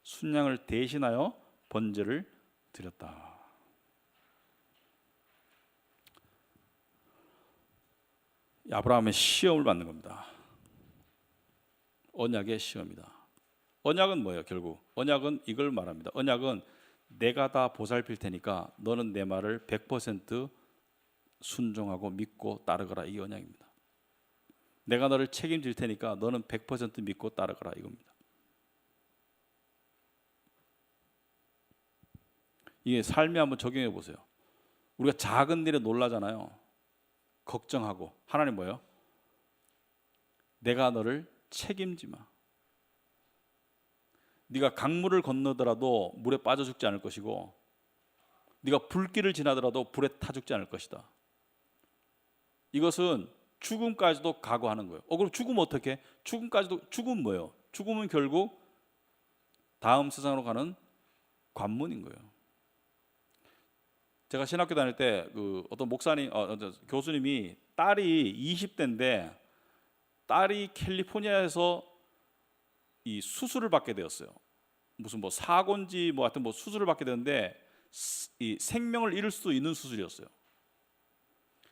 순양을 대신하여 번제를 드렸다. 아브라함의 시험을 받는 겁니다. 언약의 시험이다. 언약은 뭐예요? 결국 언약은 이걸 말합니다. 언약은 내가 다 보살필 테니까 너는 내 말을 100% 순종하고 믿고 따르거라. 이게 언약입니다. 내가 너를 책임질 테니까 너는 100% 믿고 따르거라. 이겁니다. 이게 삶에 한번 적용해 보세요. 우리가 작은 일에 놀라잖아요. 걱정하고. 하나님 뭐예요? 내가 너를 책임지마. 네가 강물을 건너더라도 물에 빠져 죽지 않을 것이고 네가 불길을 지나더라도 불에 타 죽지 않을 것이다. 이것은 죽음까지도 각오하는 거예요. 그럼 죽으면 어떻게? 죽음 뭐예요? 죽음은 결국 다음 세상으로 가는 관문인 거예요. 제가 신학교 다닐 때 어떤 목사님, 교수님이 딸이 20대인데 딸이 캘리포니아에서 이 수술을 받게 되었어요. 무슨 뭐 사고인지 뭐 하여튼 뭐 수술을 받게 되는데 이 생명을 잃을 수도 있는 수술이었어요.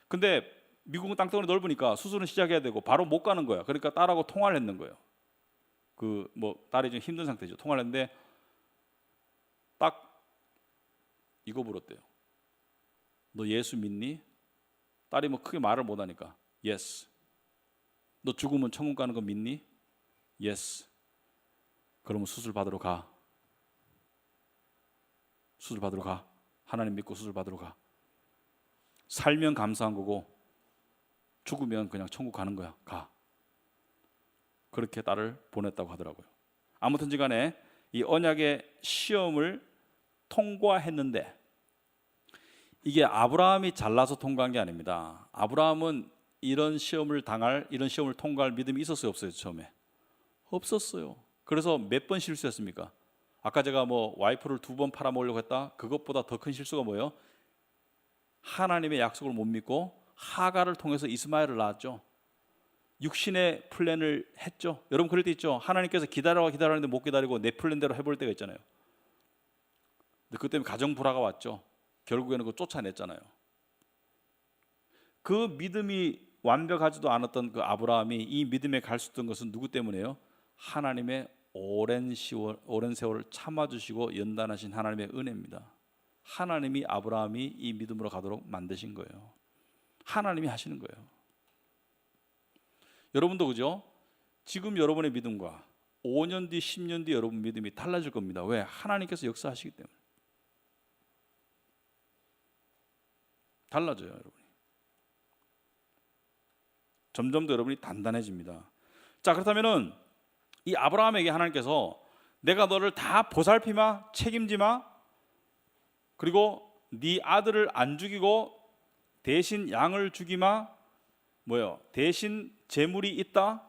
근데 미국은 땅덩어리 넓으니까 수술은 시작해야 되고 바로 못 가는 거야. 그러니까 딸하고 통화를 했는 거예요. 딸이 좀 힘든 상태죠. 통화를 했는데 딱 이거 물었대요. 너 예수 믿니? 딸이 뭐 크게 말을 못 하니까 yes. 너 죽으면 천국 가는 거 믿니? yes. 그러면 수술 받으러 가. 수술 받으러 가. 하나님 믿고 수술 받으러 가. 살면 감사한 거고 죽으면 그냥 천국 가는 거야. 가. 그렇게 딸을 보냈다고 하더라고요. 아무튼지 간에 이 언약의 시험을 통과했는데 이게 아브라함이 잘나서 통과한 게 아닙니다. 아브라함은 이런 시험을 통과할 믿음이 있었어요, 없어요? 처음에 없었어요. 그래서 몇 번 실수했습니까? 아까 제가 뭐 와이프를 2번 팔아먹으려고 했다. 그것보다 더 큰 실수가 뭐예요? 하나님의 약속을 못 믿고 하가를 통해서 이스마엘을 낳았죠. 육신의 플랜을 했죠. 여러분 그럴 때 있죠. 하나님께서 기다리는데 못 기다리고 내 플랜대로 해볼 때가 있잖아요. 근데 그것 때문에 가정 불화가 왔죠. 결국에는 그거 쫓아냈잖아요. 그 믿음이 완벽하지도 않았던 그 아브라함이 이 믿음에 갈 수 있던 것은 누구 때문에요? 하나님의 오랜 세월을 참아주시고 연단하신 하나님의 은혜입니다. 하나님이 아브라함이 이 믿음으로 가도록 만드신 거예요. 하나님이 하시는 거예요. 여러분도 그죠? 지금 여러분의 믿음과 5년 뒤, 10년 뒤 여러분 믿음이 달라질 겁니다. 왜? 하나님께서 역사하시기 때문에. 달라져요, 여러분이. 점점 더 여러분이 단단해집니다. 자, 그렇다면은 이 아브라함에게 하나님께서 내가 너를 다 보살피마, 책임지마, 그리고 네 아들을 안 죽이고 대신 양을 죽이마, 뭐요? 대신 제물이 있다.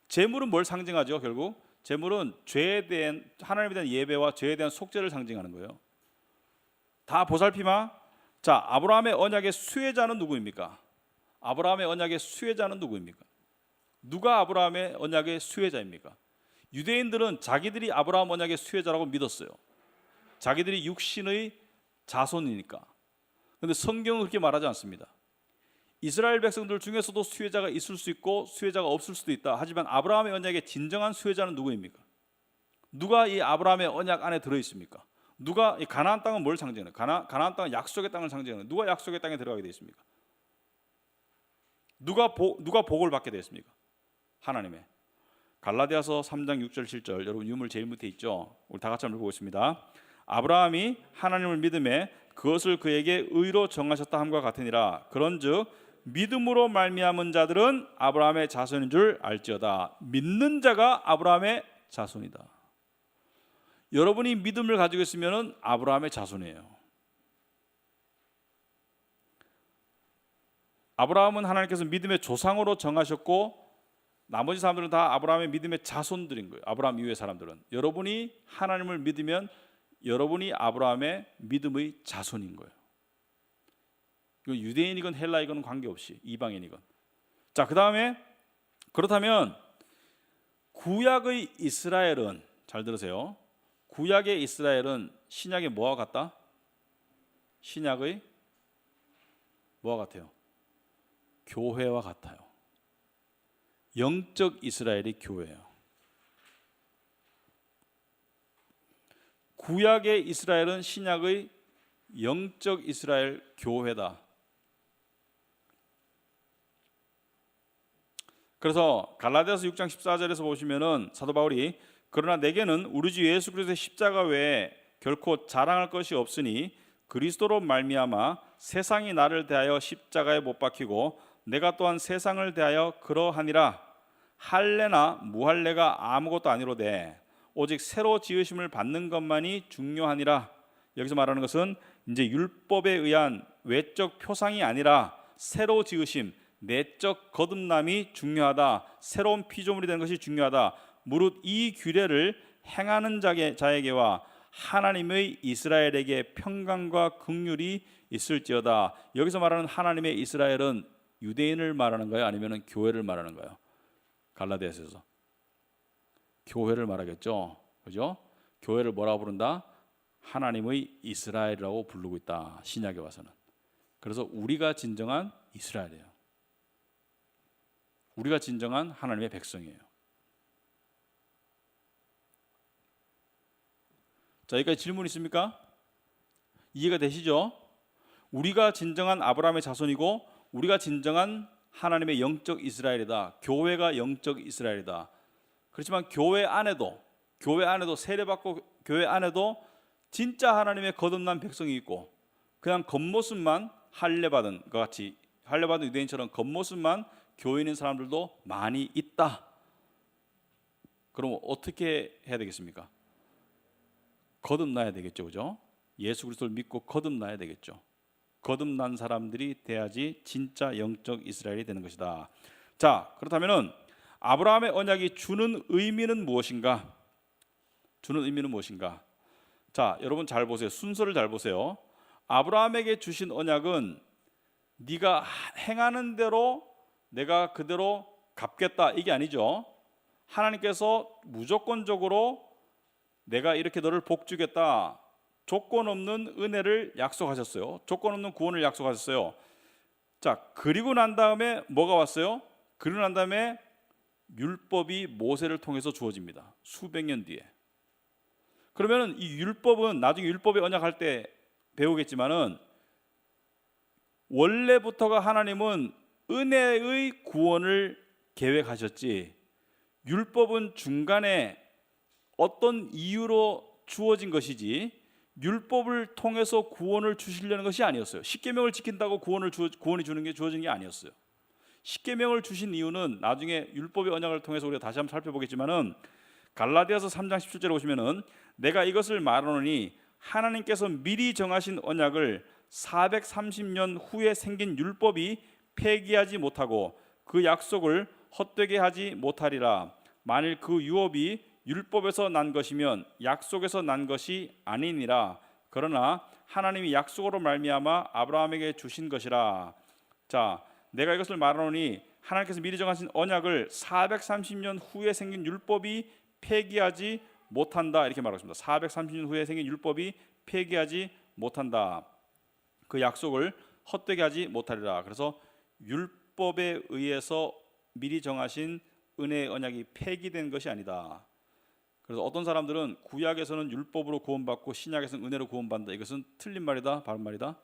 제물은 뭘 상징하죠? 결국 제물은 죄에 대한 하나님에 대한 예배와 죄에 대한 속죄를 상징하는 거예요. 다 보살피마. 자, 아브라함의 언약의 수혜자는 누구입니까? 아브라함의 언약의 수혜자는 누구입니까? 누가 아브라함의 언약의 수혜자입니까? 유대인들은 자기들이 아브라함 언약의 수혜자라고 믿었어요. 자기들이 육신의 자손이니까. 그런데 성경은 그렇게 말하지 않습니다. 이스라엘 백성들 중에서도 수혜자가 있을 수 있고 수혜자가 없을 수도 있다. 하지만 아브라함의 언약의 진정한 수혜자는 누구입니까? 누가 이 아브라함의 언약 안에 들어 있습니까? 누가 이 가나안 땅은 뭘 상징해요? 가나안 땅은 약속의 땅을 상징해요. 누가 약속의 땅에 들어가게 되어 있습니까? 누가 복을 받게 되었습니까? 하나님의. 갈라디아서 3장 6절 7절 여러분 유물 제일 밑에 있죠. 우리 다 같이 한번 읽어보겠습니다. 아브라함이 하나님을 믿음에 그것을 그에게 의로 정하셨다 함과 같으니라. 그런즉 믿음으로 말미암은 자들은 아브라함의 자손인 줄 알지어다. 믿는 자가 아브라함의 자손이다. 여러분이 믿음을 가지고 있으면 아브라함의 자손이에요. 아브라함은 하나님께서 믿음의 조상으로 정하셨고 나머지 사람들은 다 아브라함의 믿음의 자손들인 거예요. 아브라함 이후의 사람들은. 여러분이 하나님을 믿으면 여러분이 아브라함의 믿음의 자손인 거예요. 유대인이건 헬라이건 관계없이 이방인이건. 자, 그 다음에 그렇다면 구약의 이스라엘은, 잘 들으세요, 구약의 이스라엘은 신약의 뭐와 같다? 신약의 뭐와 같아요? 교회와 같아요. 영적 이스라엘이 교회예요. 구약의 이스라엘은 신약의 영적 이스라엘 교회다. 그래서 갈라디아서 6장 14절에서 보시면은 사도 바울이 그러나 내게는 우리 주 예수 그리스도의 십자가 외에 결코 자랑할 것이 없으니 그리스도로 말미암아 세상이 나를 대하여 십자가에 못 박히고 내가 또한 세상을 대하여 그러하니라. 할례나 무할례가 아무것도 아니로되 오직 새로 지으심을 받는 것만이 중요하니라. 여기서 말하는 것은 이제 율법에 의한 외적 표상이 아니라 새로 지으심, 내적 거듭남이 중요하다. 새로운 피조물이 되는 것이 중요하다. 무릇 이 규례를 행하는 자에게와 하나님의 이스라엘에게 평강과 긍휼이 있을지어다. 여기서 말하는 하나님의 이스라엘은 유대인을 말하는 거예요? 아니면 교회를 말하는 거예요? 갈라디아서에서 교회를 말하겠죠. 그죠? 교회를 뭐라고 부른다? 하나님의 이스라엘이라고 부르고 있다. 신약에 와서는. 그래서 우리가 진정한 이스라엘이에요. 우리가 진정한 하나님의 백성이에요. 자, 여기까지 질문 있습니까? 이해가 되시죠? 우리가 진정한 아브라함의 자손이고 우리가 진정한 하나님의 영적 이스라엘이다. 교회가 영적 이스라엘이다. 그렇지만 교회 안에도 세례받고 교회 안에도 진짜 하나님의 거듭난 백성이 있고 그냥 겉모습만 할례받은 것 같이 할례받은 유대인처럼 겉모습만 교인인 사람들도 많이 있다. 그럼 어떻게 해야 되겠습니까? 거듭나야 되겠죠, 그죠? 예수 그리스도를 믿고 거듭나야 되겠죠. 거듭난 사람들이 돼야지 진짜 영적 이스라엘이 되는 것이다. 자, 그렇다면은 아브라함의 언약이 주는 의미는 무엇인가? 주는 의미는 무엇인가? 자, 여러분 잘 보세요. 순서를 잘 보세요. 아브라함에게 주신 언약은 네가 행하는 대로 내가 그대로 갚겠다 이게 아니죠. 하나님께서 무조건적으로 내가 이렇게 너를 복주겠다. 조건 없는 은혜를 약속하셨어요. 조건 없는 구원을 약속하셨어요. 자, 그리고 난 다음에 뭐가 왔어요? 그리고 난 다음에 율법이 모세를 통해서 주어집니다. 수백 년 뒤에. 그러면은 이 율법은 나중에 율법의 언약할 때 배우겠지만은 원래부터가 하나님은 은혜의 구원을 계획하셨지 율법은 중간에 어떤 이유로 주어진 것이지 율법을 통해서 구원을 주시려는 것이 아니었어요. 십계명을 지킨다고 구원이 주는 게 주어진 게 아니었어요. 십계명을 주신 이유는 나중에 율법의 언약을 통해서 우리가 다시 한번 살펴보겠지만은 갈라디아서 3장 17절에 보시면은 내가 이것을 말하노니 하나님께서 미리 정하신 언약을 430년 후에 생긴 율법이 폐기하지 못하고 그 약속을 헛되게 하지 못하리라. 만일 그 유업이 율법에서 난 것이면 약속에서 난 것이 아니니라. 그러나 하나님이 약속으로 말미암아 아브라함에게 주신 것이라. 자, 내가 이것을 말하노니 하나님께서 미리 정하신 언약을 430년 후에 생긴 율법이 폐기하지 못한다. 이렇게 말하고 있습니다. 430년 후에 생긴 율법이 폐기하지 못한다. 그 약속을 헛되게 하지 못하리라. 그래서 율법에 의해서 미리 정하신 은혜의 언약이 폐기된 것이 아니다. 그래서 어떤 사람들은 구약에서는 율법으로 구원받고 신약에서는 은혜로 구원받는다. 이것은 틀린 말이다, 바른 말이다?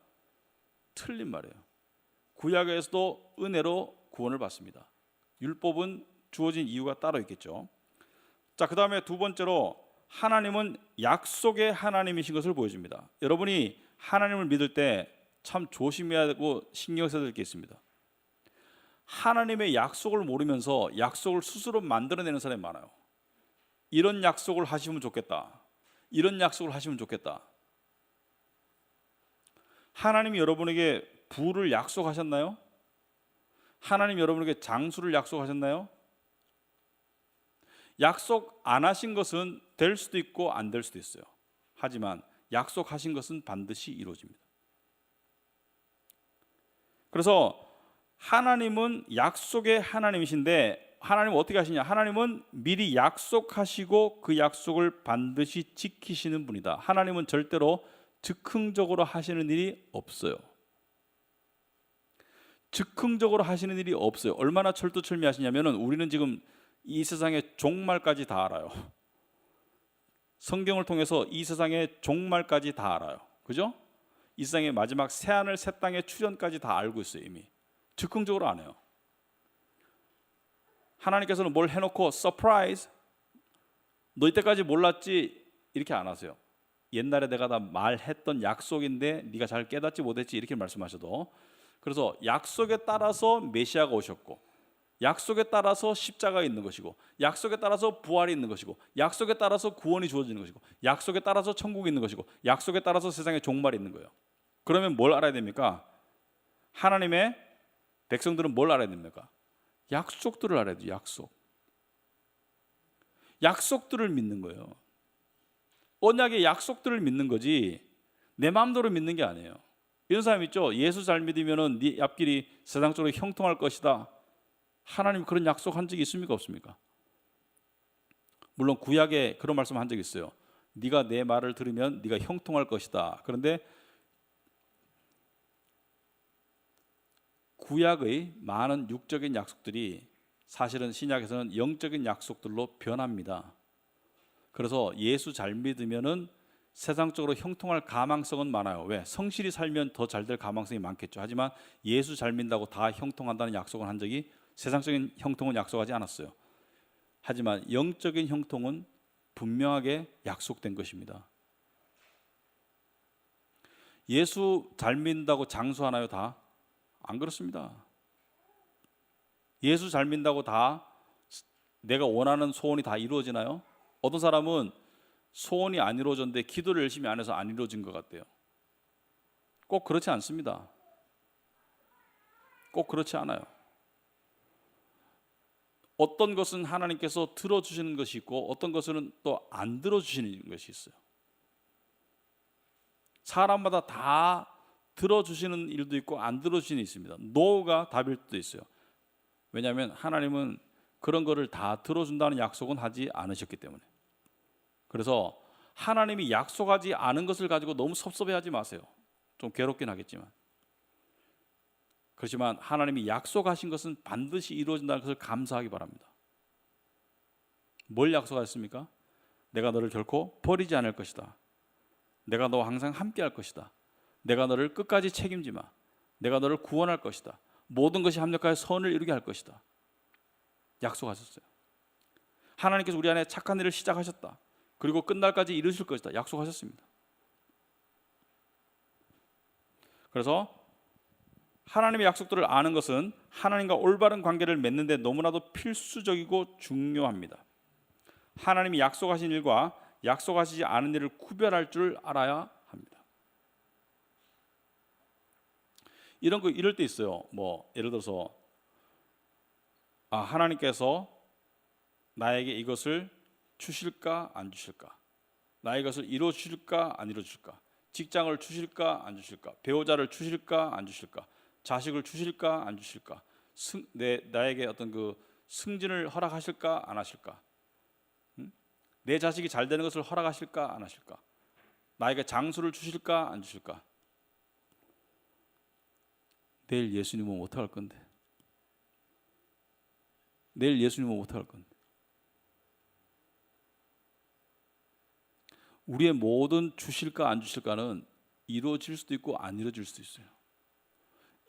틀린 말이에요. 구약에서도 은혜로 구원을 받습니다. 율법은 주어진 이유가 따로 있겠죠. 자, 그 다음에 두 번째로 하나님은 약속의 하나님이신 것을 보여줍니다. 여러분이 하나님을 믿을 때 참 조심해야 되고 신경 써야 될 게 있습니다. 하나님의 약속을 모르면서 약속을 스스로 만들어내는 사람이 많아요. 이런 약속을 하시면 좋겠다. 이런 약속을 하시면 좋겠다. 하나님이 여러분에게 부를 약속하셨나요? 하나님 여러분에게 장수를 약속하셨나요? 약속 안 하신 것은 될 수도 있고 안 될 수도 있어요. 하지만 약속하신 것은 반드시 이루어집니다. 그래서 하나님은 약속의 하나님이신데 하나님은 어떻게 하시냐? 하나님은 미리 약속하시고 그 약속을 반드시 지키시는 분이다. 하나님은 절대로 즉흥적으로 하시는 일이 없어요. 즉흥적으로 하시는 일이 없어요. 얼마나 철두철미하시냐면은 우리는 지금 이 세상의 종말까지 다 알아요. 성경을 통해서 이 세상의 종말까지 다 알아요. 그죠? 이 세상의 마지막 새하늘 새 땅의 출현까지 다 알고 있어요. 이미 즉흥적으로 안 해요. 하나님께서는 뭘 해놓고 서프라이즈, 너 이때까지 몰랐지 이렇게 안 하세요. 옛날에 내가 다 말했던 약속인데 네가 잘 깨닫지 못했지 이렇게 말씀하셔도, 그래서 약속에 따라서 메시아가 오셨고, 약속에 따라서 십자가가 있는 것이고, 약속에 따라서 부활이 있는 것이고, 약속에 따라서 구원이 주어지는 것이고, 약속에 따라서 천국이 있는 것이고, 약속에 따라서 세상의 종말이 있는 거예요. 그러면 뭘 알아야 됩니까? 하나님의 백성들은 뭘 알아야 됩니까? 약속들을 알아야 돼요. 약속들을 믿는 거예요. 언약의 약속들을 믿는 거지 내 마음대로 믿는 게 아니에요. 이런 사람 있죠. 예수 잘 믿으면은 네 앞길이 세상 쪽으로 형통할 것이다. 하나님 그런 약속한 적이 있습니까? 없습니까? 물론 구약에 그런 말씀 한 적이 있어요. 네가 내 말을 들으면 네가 형통할 것이다. 그런데 구약의 많은 육적인 약속들이 사실은 신약에서는 영적인 약속들로 변합니다. 그래서 예수 잘 믿으면은 세상적으로 형통할 가망성은 많아요. 왜? 성실히 살면 더 잘 될 가망성이 많겠죠. 하지만 예수 잘 믿는다고 다 형통한다는 약속을 한 적이, 세상적인 형통은 약속하지 않았어요. 하지만 영적인 형통은 분명하게 약속된 것입니다. 예수 잘 믿는다고 장수하나요? 다? 안 그렇습니다. 예수 잘 믿는다고 다 내가 원하는 소원이 다 이루어지나요? 어떤 사람은 소원이 안 이루어졌는데 기도를 열심히 안 해서 안 이루어진 것 같대요. 꼭 그렇지 않습니다. 꼭 그렇지 않아요. 어떤 것은 하나님께서 들어주시는 것이 있고 어떤 것은 또 안 들어주시는 것이 있어요. 사람마다 다 들어주시는 일도 있고 안 들어주시는 일이 있습니다. 노가 답일 수도 있어요. 왜냐하면 하나님은 그런 거를 다 들어준다는 약속은 하지 않으셨기 때문에. 그래서 하나님이 약속하지 않은 것을 가지고 너무 섭섭해하지 마세요. 좀 괴롭긴 하겠지만. 그렇지만 하나님이 약속하신 것은 반드시 이루어진다는 것을 감사하기 바랍니다. 뭘 약속하셨습니까? 내가 너를 결코 버리지 않을 것이다. 내가 너와 항상 함께 할 것이다. 내가 너를 끝까지 책임지마. 내가 너를 구원할 것이다. 모든 것이 합력하여 선을 이루게 할 것이다. 약속하셨어요. 하나님께서 우리 안에 착한 일을 시작하셨다. 그리고 끝날까지 이루실 것이다. 약속하셨습니다. 그래서 하나님의 약속들을 아는 것은 하나님과 올바른 관계를 맺는 데 너무나도 필수적이고 중요합니다. 하나님이 약속하신 일과 약속하시지 않은 일을 구별할 줄 알아야 합니다. 이럴 때 있어요. 뭐 예를 들어서 하나님께서 나에게 이것을 주실까 안 주실까? 나에게 이것을 이루어 주실까 안 이루어 주실까? 직장을 주실까 안 주실까? 배우자를 주실까 안 주실까? 자식을 주실까 안 주실까? 나에게 어떤 그 승진을 허락하실까 안 하실까? 내 자식이 잘 되는 것을 허락하실까 안 하실까? 나에게 장수를 주실까 안 주실까? 내일 예수님은 어떡할 건데? 내일 예수님은 어떡할 건데? 우리의 모든 주실까 안 주실까는 이루어질 수도 있고 안 이루어질 수도 있어요.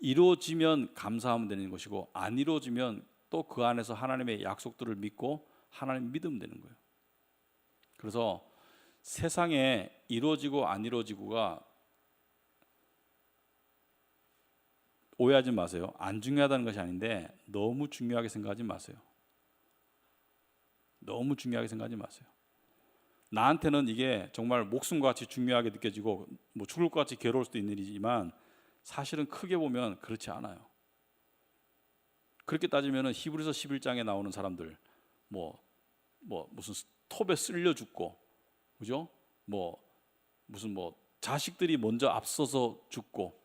이루어지면 감사하면 되는 것이고 안 이루어지면 또 그 안에서 하나님의 약속들을 믿고 하나님 믿으면 되는 거예요. 그래서 세상에 이루어지고 안 이루어지고가 오해하지 마세요. 안 중요하다는 것이 아닌데 너무 중요하게 생각하지 마세요. 너무 중요하게 생각하지 마세요. 나한테는 이게 정말 목숨과 같이 중요하게 느껴지고 뭐 죽을 것 같이 괴로울 수도 있는 일이지만 사실은 크게 보면 그렇지 않아요. 그렇게 따지면은 히브리서 11장에 나오는 사람들 무슨 톱에 쓸려 죽고, 그죠? 무슨 자식들이 먼저 앞서서 죽고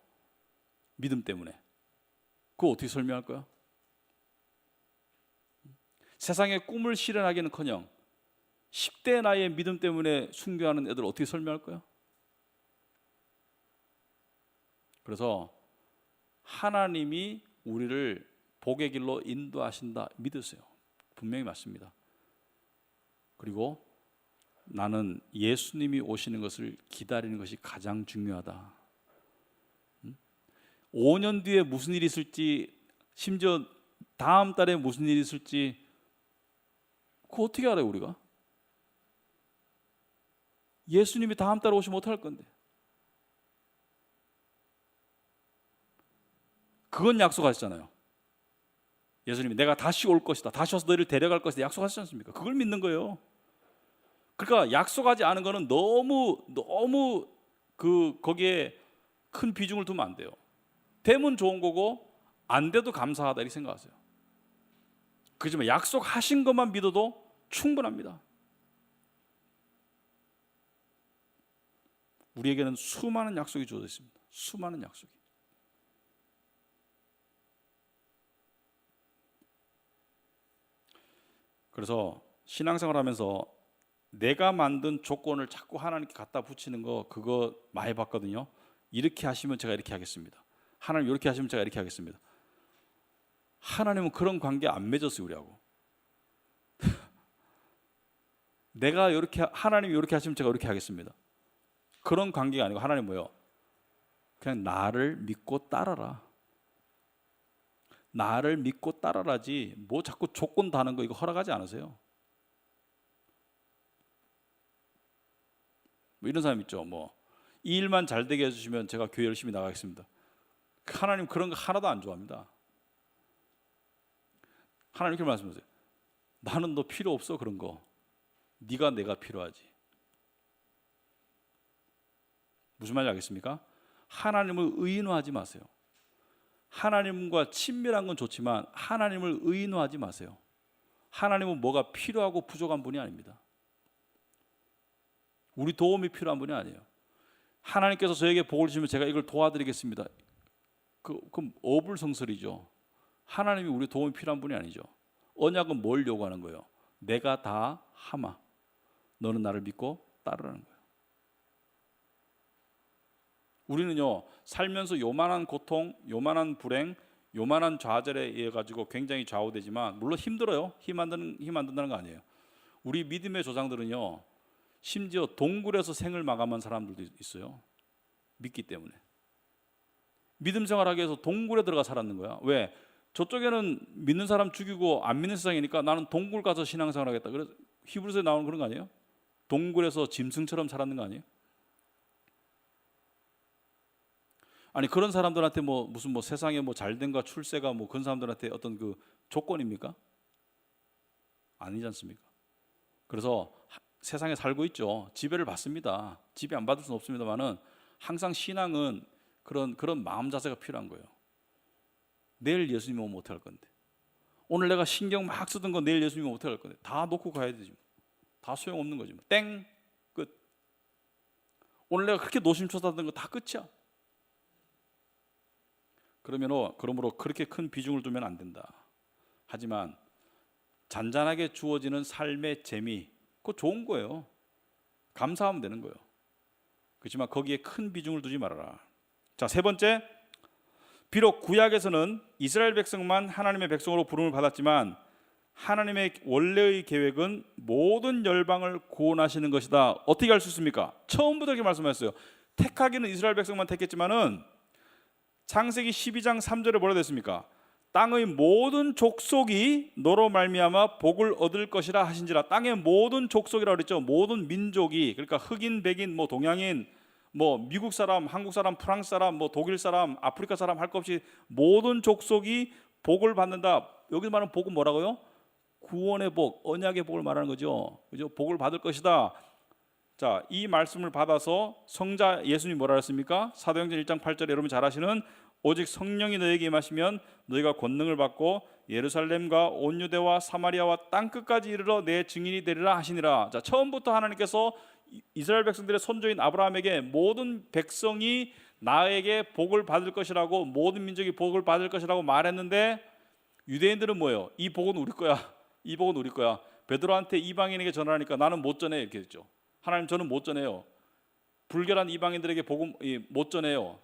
믿음 때문에, 그거 어떻게 설명할 거야? 세상의 꿈을 실현하기는커녕 10대 나이에 믿음 때문에 순교하는 애들 어떻게 설명할 거야? 그래서 하나님이 우리를 복의 길로 인도하신다 믿으세요. 분명히 맞습니다. 그리고 나는 예수님이 오시는 것을 기다리는 것이 가장 중요하다. 5년 뒤에 무슨 일이 있을지, 심지어 다음 달에 무슨 일이 있을지 그거 어떻게 알아요 우리가? 예수님이 다음 달에 오시면 어떡할 건데? 그건 약속하셨잖아요. 예수님이 내가 다시 올 것이다, 다시 와서 너희를 데려갈 것이다 약속하셨지 않습니까? 그걸 믿는 거예요. 그러니까 약속하지 않은 거는 너무 거기에 큰 비중을 두면 안 돼요. 되면 좋은 거고 안 돼도 감사하다 이렇게 생각하세요. 그렇지만 약속하신 것만 믿어도 충분합니다. 우리에게는 수많은 약속이 주어져 있습니다. 수많은 약속이. 그래서 신앙생활 하면서 내가 만든 조건을 자꾸 하나님께 갖다 붙이는 거, 그거 많이 봤거든요. 이렇게 하시면 제가 이렇게 하겠습니다. 하나님 이렇게 하시면 제가 이렇게 하겠습니다. 하나님은 그런 관계 안 맺었어요 우리하고. 내가 이렇게, 하나님이 이렇게 하시면 제가 이렇게 하겠습니다. 그런 관계가 아니고 하나님 뭐예요? 그냥 나를 믿고 따라라. 나를 믿고 따라라지 뭐 자꾸 조건 다는 거 이거 허락하지 않으세요. 뭐 이런 사람 있죠. 이 일만 잘 되게 해주시면 제가 교회 열심히 나가겠습니다. 하나님 그런 거 하나도 안 좋아합니다. 하나님 이렇게 말씀하세요. 나는 너 필요 없어 그런 거. 네가 내가 필요하지. 무슨 말인지 알겠습니까? 하나님을 의인화하지 마세요. 하나님과 친밀한 건 좋지만 하나님을 의인화하지 마세요. 하나님은 뭐가 필요하고 부족한 분이 아닙니다. 우리 도움이 필요한 분이 아니에요. 하나님께서 저에게 복을 주시면 제가 이걸 도와드리겠습니다. 그럼 어불성설이죠. 하나님이 우리 도움이 필요한 분이 아니죠. 언약은 뭘 요구하는 거예요? 내가 다 하마. 너는 나를 믿고 따르라는 거예요. 우리는요 살면서 요만한 고통, 요만한 불행, 요만한 좌절에 의해 가지고 굉장히 좌우되지만 물론 힘들어요. 힘 안 든다는 거 아니에요. 우리 믿음의 조상들은요 심지어 동굴에서 생을 마감한 사람들도 있어요. 믿기 때문에. 믿음 생활하기 위해서 동굴에 들어가 살았는 거야. 왜? 저쪽에는 믿는 사람 죽이고 안 믿는 세상이니까 나는 동굴 가서 신앙생활 하겠다. 그래서 히브리서에 나오는 그런 거 아니에요? 동굴에서 짐승처럼 살았는 거 아니에요? 아니 그런 사람들한테 무슨 세상에 잘된가 출세가 그런 사람들한테 어떤 그 조건입니까? 아니지 않습니까? 그래서 세상에 살고 있죠. 지배를 받습니다. 지배 안 받을 수는 없습니다만은 항상 신앙은 그런 마음 자세가 필요한 거예요. 내일 예수님 오면 어떻게 할 건데? 오늘 내가 신경 막 쓰던 거 내일 예수님 오면 어떻게 할 건데? 다 놓고 가야 되지. 다 소용없는 거지. 땡! 끝. 오늘 내가 그렇게 노심초사하던 거 다 끝이야. 그러므로 그렇게 큰 비중을 두면 안 된다. 하지만 잔잔하게 주어지는 삶의 재미, 그거 좋은 거예요. 감사하면 되는 거예요. 그렇지만 거기에 큰 비중을 두지 말아라. 자, 세 번째, 비록 구약에서는 이스라엘 백성만 하나님의 백성으로 부름을 받았지만 하나님의 원래의 계획은 모든 열방을 구원하시는 것이다. 어떻게 알 수 있습니까? 처음부터 이렇게 말씀하셨어요. 택하기는 이스라엘 백성만 택했지만은 창세기 12장 3절에 뭐라 됐습니까? 땅의 모든 족속이 너로 말미암아 복을 얻을 것이라 하신지라. 땅의 모든 족속이라고 그랬죠. 모든 민족이, 그러니까 흑인, 백인, 동양인, 뭐 미국 사람, 한국 사람, 프랑스 사람, 뭐 독일 사람, 아프리카 사람 할 것 없이 모든 족속이 복을 받는다. 여기 말하는 복은 뭐라고요? 구원의 복, 언약의 복을 말하는 거죠. 그죠? 복을 받을 것이다. 자, 이 말씀을 받아서 성자 예수님이 뭐라 했습니까? 사도행전 1장 8절에 여러분 잘 아시는 오직 성령이 너에게 임하시면 너희가 권능을 받고 예루살렘과 온 유대와 사마리아와 땅 끝까지 이르러 내 증인이 되리라 하시니라. 자, 처음부터 하나님께서 이스라엘 백성들의 선조인 아브라함에게 모든 백성이 나에게 복을 받을 것이라고, 모든 민족이 복을 받을 것이라고 말했는데 유대인들은 뭐예요? 이 복은 우리 거야. 이 복은 우리 거야. 베드로한테 이방인에게 전하니까 나는 못 전해 이렇게 했죠. 하나님 저는 못 전해요. 불결한 이방인들에게 복음 못 전해요.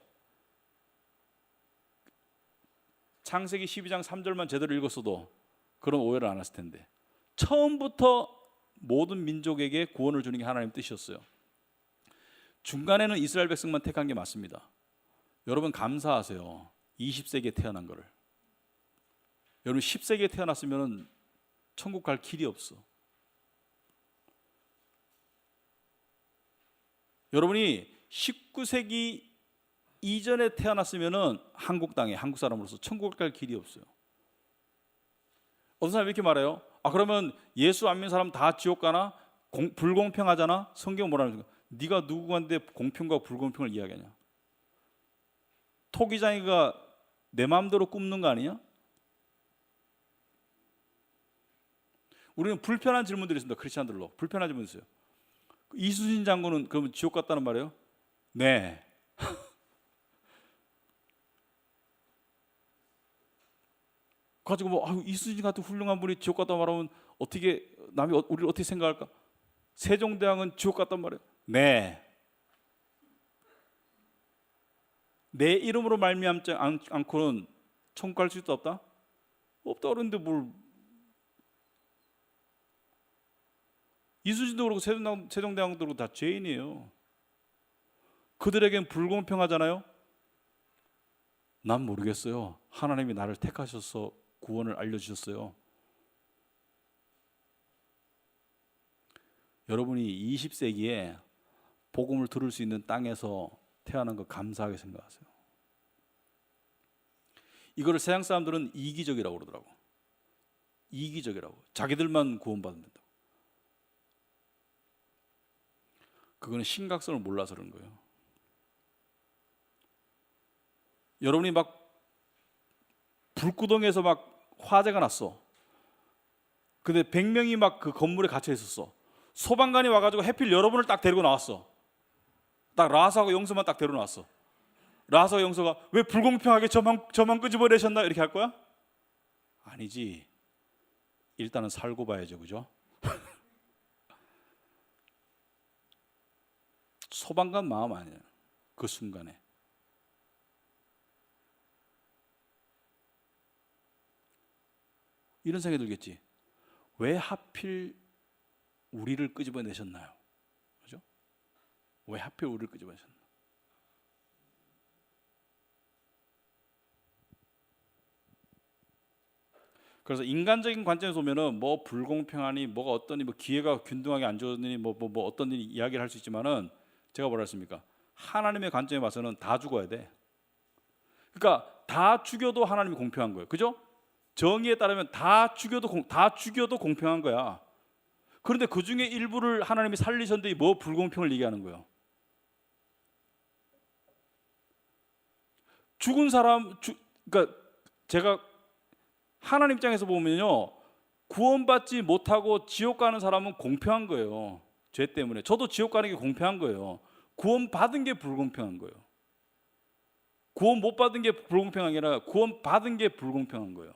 창세기 12장 3절만 제대로 읽었어도 그런 오해를 안 했을 텐데 처음부터 모든 민족에게 구원을 주는 게 하나님 뜻이었어요. 중간에는 이스라엘 백성만 택한 게 맞습니다. 여러분 감사하세요. 20세기에 태어난 거를. 여러분 10세기에 태어났으면 천국 갈 길이 없어. 여러분이 19세기 이전에 태어났으면 한국 땅에 한국 사람으로서 천국 갈 길이 없어요. 어떤 사람이 이렇게 말해요. 아 그러면 예수 안 믿는 사람 다 지옥 가나? 불공평하잖아. 성경 뭐라는 거야? 네가 누구한테 공평과 불공평을 이야기하냐? 토기장이가 내 마음대로 굽는 거 아니냐? 우리는 불편한 질문들이 있습니다. 크리스찬들로 불편한 질문이 있어요. 이순신 장군은 그러면 지옥 갔다는 말이에요? 네. 가지고 뭐 이순신 같은 훌륭한 분이 지옥 갔다 말하면 어떻게 남이 우리를 어떻게 생각할까? 세종대왕은 지옥 갔단 말이에요. 네. 내 이름으로 말미암지 않고는 천국 갈 수도 없다? 없다 그러는데 뭘? 이순신도 그렇고 세종대왕도 그렇고 다 죄인이에요. 그들에겐 불공평하잖아요. 난 모르겠어요. 하나님이 나를 택하셔서 구원을 알려주셨어요. 여러분이 20세기에 복음을 들을 수 있는 땅에서 태어난 거 감사하게 생각하세요. 이거를 세상 사람들은 이기적이라고 그러더라고. 이기적이라고. 자기들만 구원받으면 된다고. 그거는 심각성을 몰라서 그런 거예요. 여러분이 막 불구덩이에서 막 화재가 났어. 근데 100명이 막 그 건물에 갇혀 있었어. 소방관이 와가지고 해필 여러분을 딱 데리고 나왔어. 딱 라하서하고 용서만 딱 데리고 나왔어. 라하서와 용서가 왜 불공평하게 저만 끄집어내셨나 이렇게 할 거야? 아니지. 일단은 살고 봐야죠, 그죠? 소방관 마음 아니에요. 그 순간에. 이런 생각이 들겠지. 왜 하필 우리를 끄집어내셨나요? 그죠? 왜 하필 우리를 끄집어내셨나? 그래서 인간적인 관점에서 보면은 뭐 불공평하니 뭐가 어떠니 뭐 기회가 균등하게 안 주어지니 뭐 어떤 일이 이야기를 할 수 있지만은 제가 뭐라 했습니까? 하나님의 관점에 봐서는 다 죽어야 돼. 그러니까 다 죽여도 하나님이 공평한 거예요. 그죠? 정의에 따르면 다 죽여도 공평한 거야. 그런데 그 중에 일부를 하나님이 살리셨는데 뭐 불공평을 얘기하는 거예요? 죽은 사람, 그러니까 제가 하나님 입장에서 보면요, 구원받지 못하고 지옥 가는 사람은 공평한 거예요. 죄 때문에. 저도 지옥 가는 게 공평한 거예요. 구원 받은 게 불공평한 거예요. 구원 못 받은 게 불공평한 게 아니라 구원 받은 게 불공평한 거예요.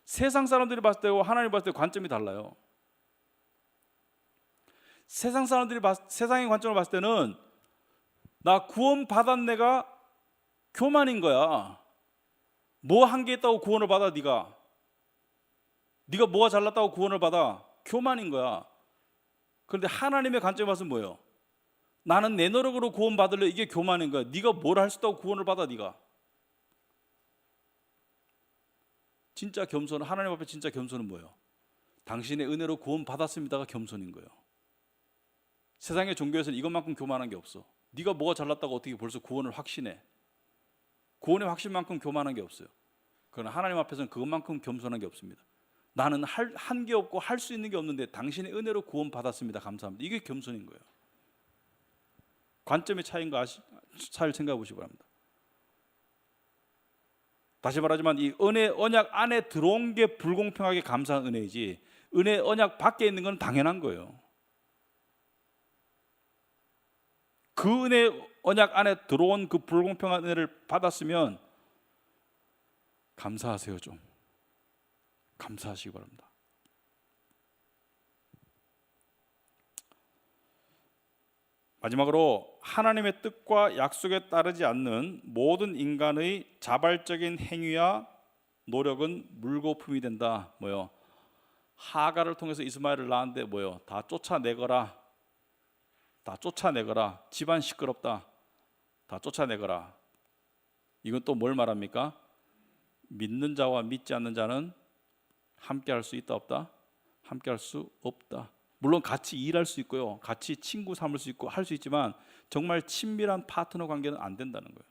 세상 사람들이 봤을 때와 하나님 봤을 때 관점이 달라요. 세상의 관점을 봤을 때는 나 구원 받은 내가 교만인 거야. 뭐 한 게 있다고 구원을 받아 네가 뭐가 잘났다고 구원을 받아? 교만인 거야. 그런데 하나님의 관점에 봐서 뭐예요? 나는 내 노력으로 구원 받을래. 이게 교만인 거야. 네가 뭘 할 수 있다고 구원을 받아 네가. 진짜 겸손은 하나님 앞에 진짜 겸손은 뭐예요? 당신의 은혜로 구원 받았습니다가 겸손인 거예요. 세상의 종교에서는 이것만큼 교만한 게 없어. 네가 뭐가 잘났다고 어떻게 벌써 구원을 확신해? 구원의 확신만큼 교만한 게 없어요. 그러나 하나님 앞에서는 그것만큼 겸손한 게 없습니다. 나는 한 게 없고 할 수 있는 게 없는데 당신의 은혜로 구원 받았습니다. 감사합니다. 이게 겸손인 거예요. 관점의 차이인 거 차이를 생각해 보시기 바랍니다. 다시 말하지만 이 은혜 언약 안에 들어온 게 불공평하게 감사한 은혜이지, 은혜 언약 밖에 있는 건 당연한 거예요. 그 은혜 언약 안에 들어온 그 불공평한 은혜를 받았으면 감사하세요. 좀 감사하시기 바랍니다. 마지막으로 하나님의 뜻과 약속에 따르지 않는 모든 인간의 자발적인 행위와 노력은 물거품이 된다. 뭐요? 하가를 통해서 이스마엘을 낳았는데 뭐요? 다 쫓아내거라. 다 쫓아내거라. 집안 시끄럽다. 다 쫓아내거라. 이건 또 뭘 말합니까? 믿는 자와 믿지 않는 자는 함께 할 수 있다 없다? 함께 할 수 없다. 물론 같이 일할 수 있고요, 같이 친구 삼을 수 있고 할 수 있지만 정말 친밀한 파트너 관계는 안 된다는 거예요.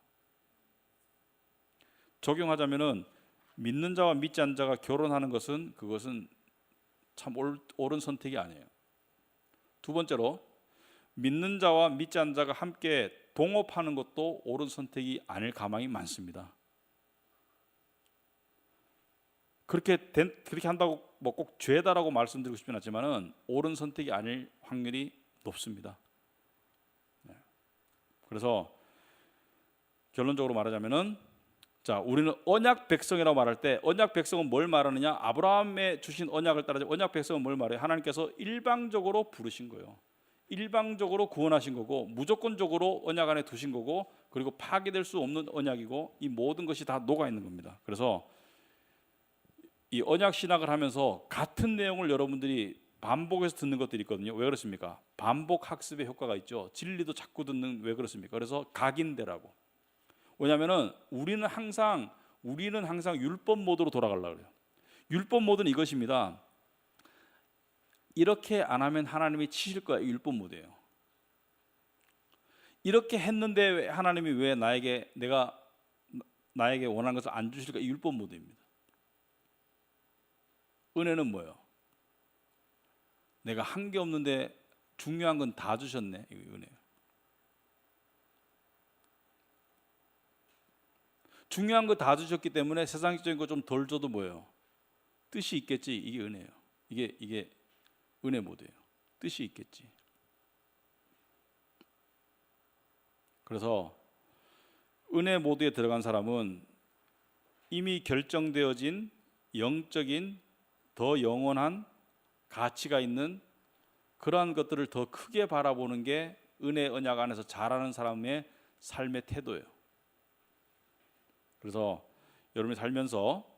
적용하자면은 믿는 자와 믿지 않는 자가 결혼하는 것은 그것은 참 옳은 선택이 아니에요. 두 번째로 믿는 자와 믿지 않는 자가 함께 동업하는 것도 옳은 선택이 아닐 가망이 많습니다. 그렇게 한다고 뭐 꼭 죄다라고 말씀드리고 싶진 않지만은 옳은 선택이 아닐 확률이 높습니다. 그래서 결론적으로 말하자면은, 자, 우리는 언약 백성이라고 말할 때 언약 백성은 뭘 말하느냐? 아브라함에 주신 언약을 따라서 언약 백성은 뭘 말해요? 하나님께서 일방적으로 부르신 거예요. 일방적으로 구원하신 거고, 무조건적으로 언약 안에 두신 거고, 그리고 파괴될 수 없는 언약이고, 이 모든 것이 다 녹아 있는 겁니다. 그래서 이 언약 신학을 하면서 같은 내용을 여러분들이 반복해서 듣는 것들이 있거든요. 왜 그렇습니까? 반복 학습의 효과가 있죠. 진리도 자꾸 듣는, 왜 그렇습니까? 그래서 각인되라고. 왜냐하면은 우리는 항상 율법 모드로 돌아가려고 그래요. 율법 모드는 이것입니다. 이렇게 안 하면 하나님이 치실 거야. 율법 모드예요. 이렇게 했는데 왜 하나님이 왜 나에게 원하는 것을 안 주실까? 율법 모드입니다. 은혜는 뭐예요? 내가 한 게 없는데 중요한 건 다 주셨네. 이거 은혜예요. 중요한 거 다 주셨기 때문에 세상적인 거 좀 덜 줘도 뭐예요? 뜻이 있겠지. 이게 은혜예요. 이게 은혜 모드예요. 뜻이 있겠지. 그래서 은혜 모드에 들어간 사람은 이미 결정되어진 영적인 더 영원한 가치가 있는 그러한 것들을 더 크게 바라보는 게 은혜 언약 안에서 자라는 사람의 삶의 태도예요. 그래서 여러분이 살면서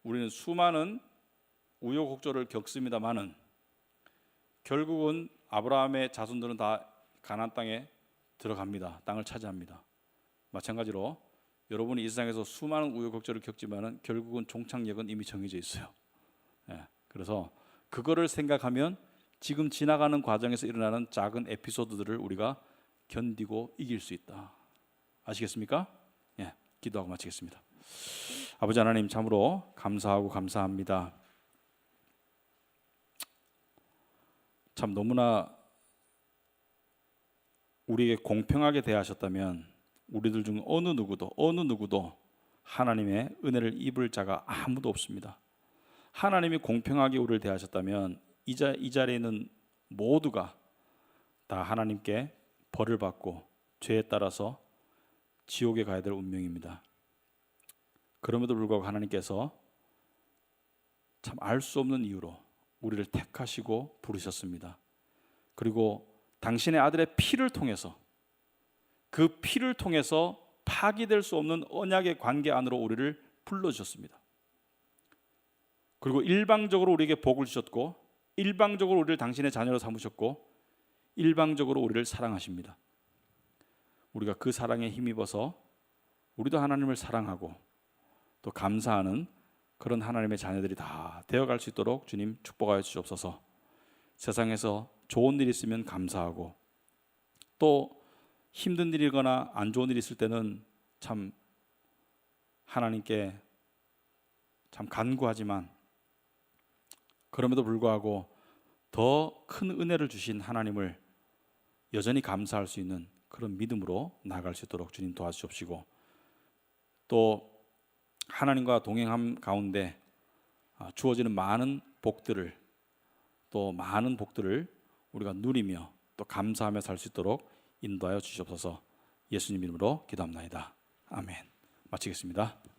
우리는 수많은 우여곡절을 겪습니다만은 결국은 아브라함의 자손들은 다 가나안 땅에 들어갑니다. 땅을 차지합니다. 마찬가지로 여러분이 이 세상에서 수많은 우여곡절을 겪지만은 결국은 종착역은 이미 정해져 있어요. 그래서 그거를 생각하면 지금 지나가는 과정에서 일어나는 작은 에피소드들을 우리가 견디고 이길 수 있다. 아시겠습니까? 기도하고 마치겠습니다. 아버지 하나님, 참으로 감사하고 감사합니다. 참 너무나 우리에게 공평하게 대하셨다면 우리들 중 어느 누구도 하나님의 은혜를 입을 자가 아무도 없습니다. 하나님이 공평하게 우리를 대하셨다면 이 자리에 있는 모두가 다 하나님께 벌을 받고 죄에 따라서 지옥에 가야 될 운명입니다. 그럼에도 불구하고 하나님께서 참 알 수 없는 이유로 우리를 택하시고 부르셨습니다. 그리고 당신의 아들의 피를 통해서, 그 피를 통해서 파기될 수 없는 언약의 관계 안으로 우리를 불러주셨습니다. 그리고 일방적으로 우리에게 복을 주셨고, 일방적으로 우리를 당신의 자녀로 삼으셨고, 일방적으로 우리를 사랑하십니다. 우리가 그 사랑에 힘입어서 우리도 하나님을 사랑하고 또 감사하는 그런 하나님의 자녀들이 다 되어갈 수 있도록 주님 축복하여 주시옵소서. 세상에서 좋은 일이 있으면 감사하고, 또 힘든 일이거나 안 좋은 일이 있을 때는 참 하나님께 참 간구하지만, 그럼에도 불구하고 더 큰 은혜를 주신 하나님을 여전히 감사할 수 있는 그런 믿음으로 나아갈 수 있도록 주님 도와주시옵시고, 또 하나님과 동행함 가운데 주어지는 많은 복들을, 또 많은 복들을 우리가 누리며 또 감사하며 살 수 있도록 인도하여 주시옵소서. 예수님 이름으로 기도합나이다. 아멘. 마치겠습니다.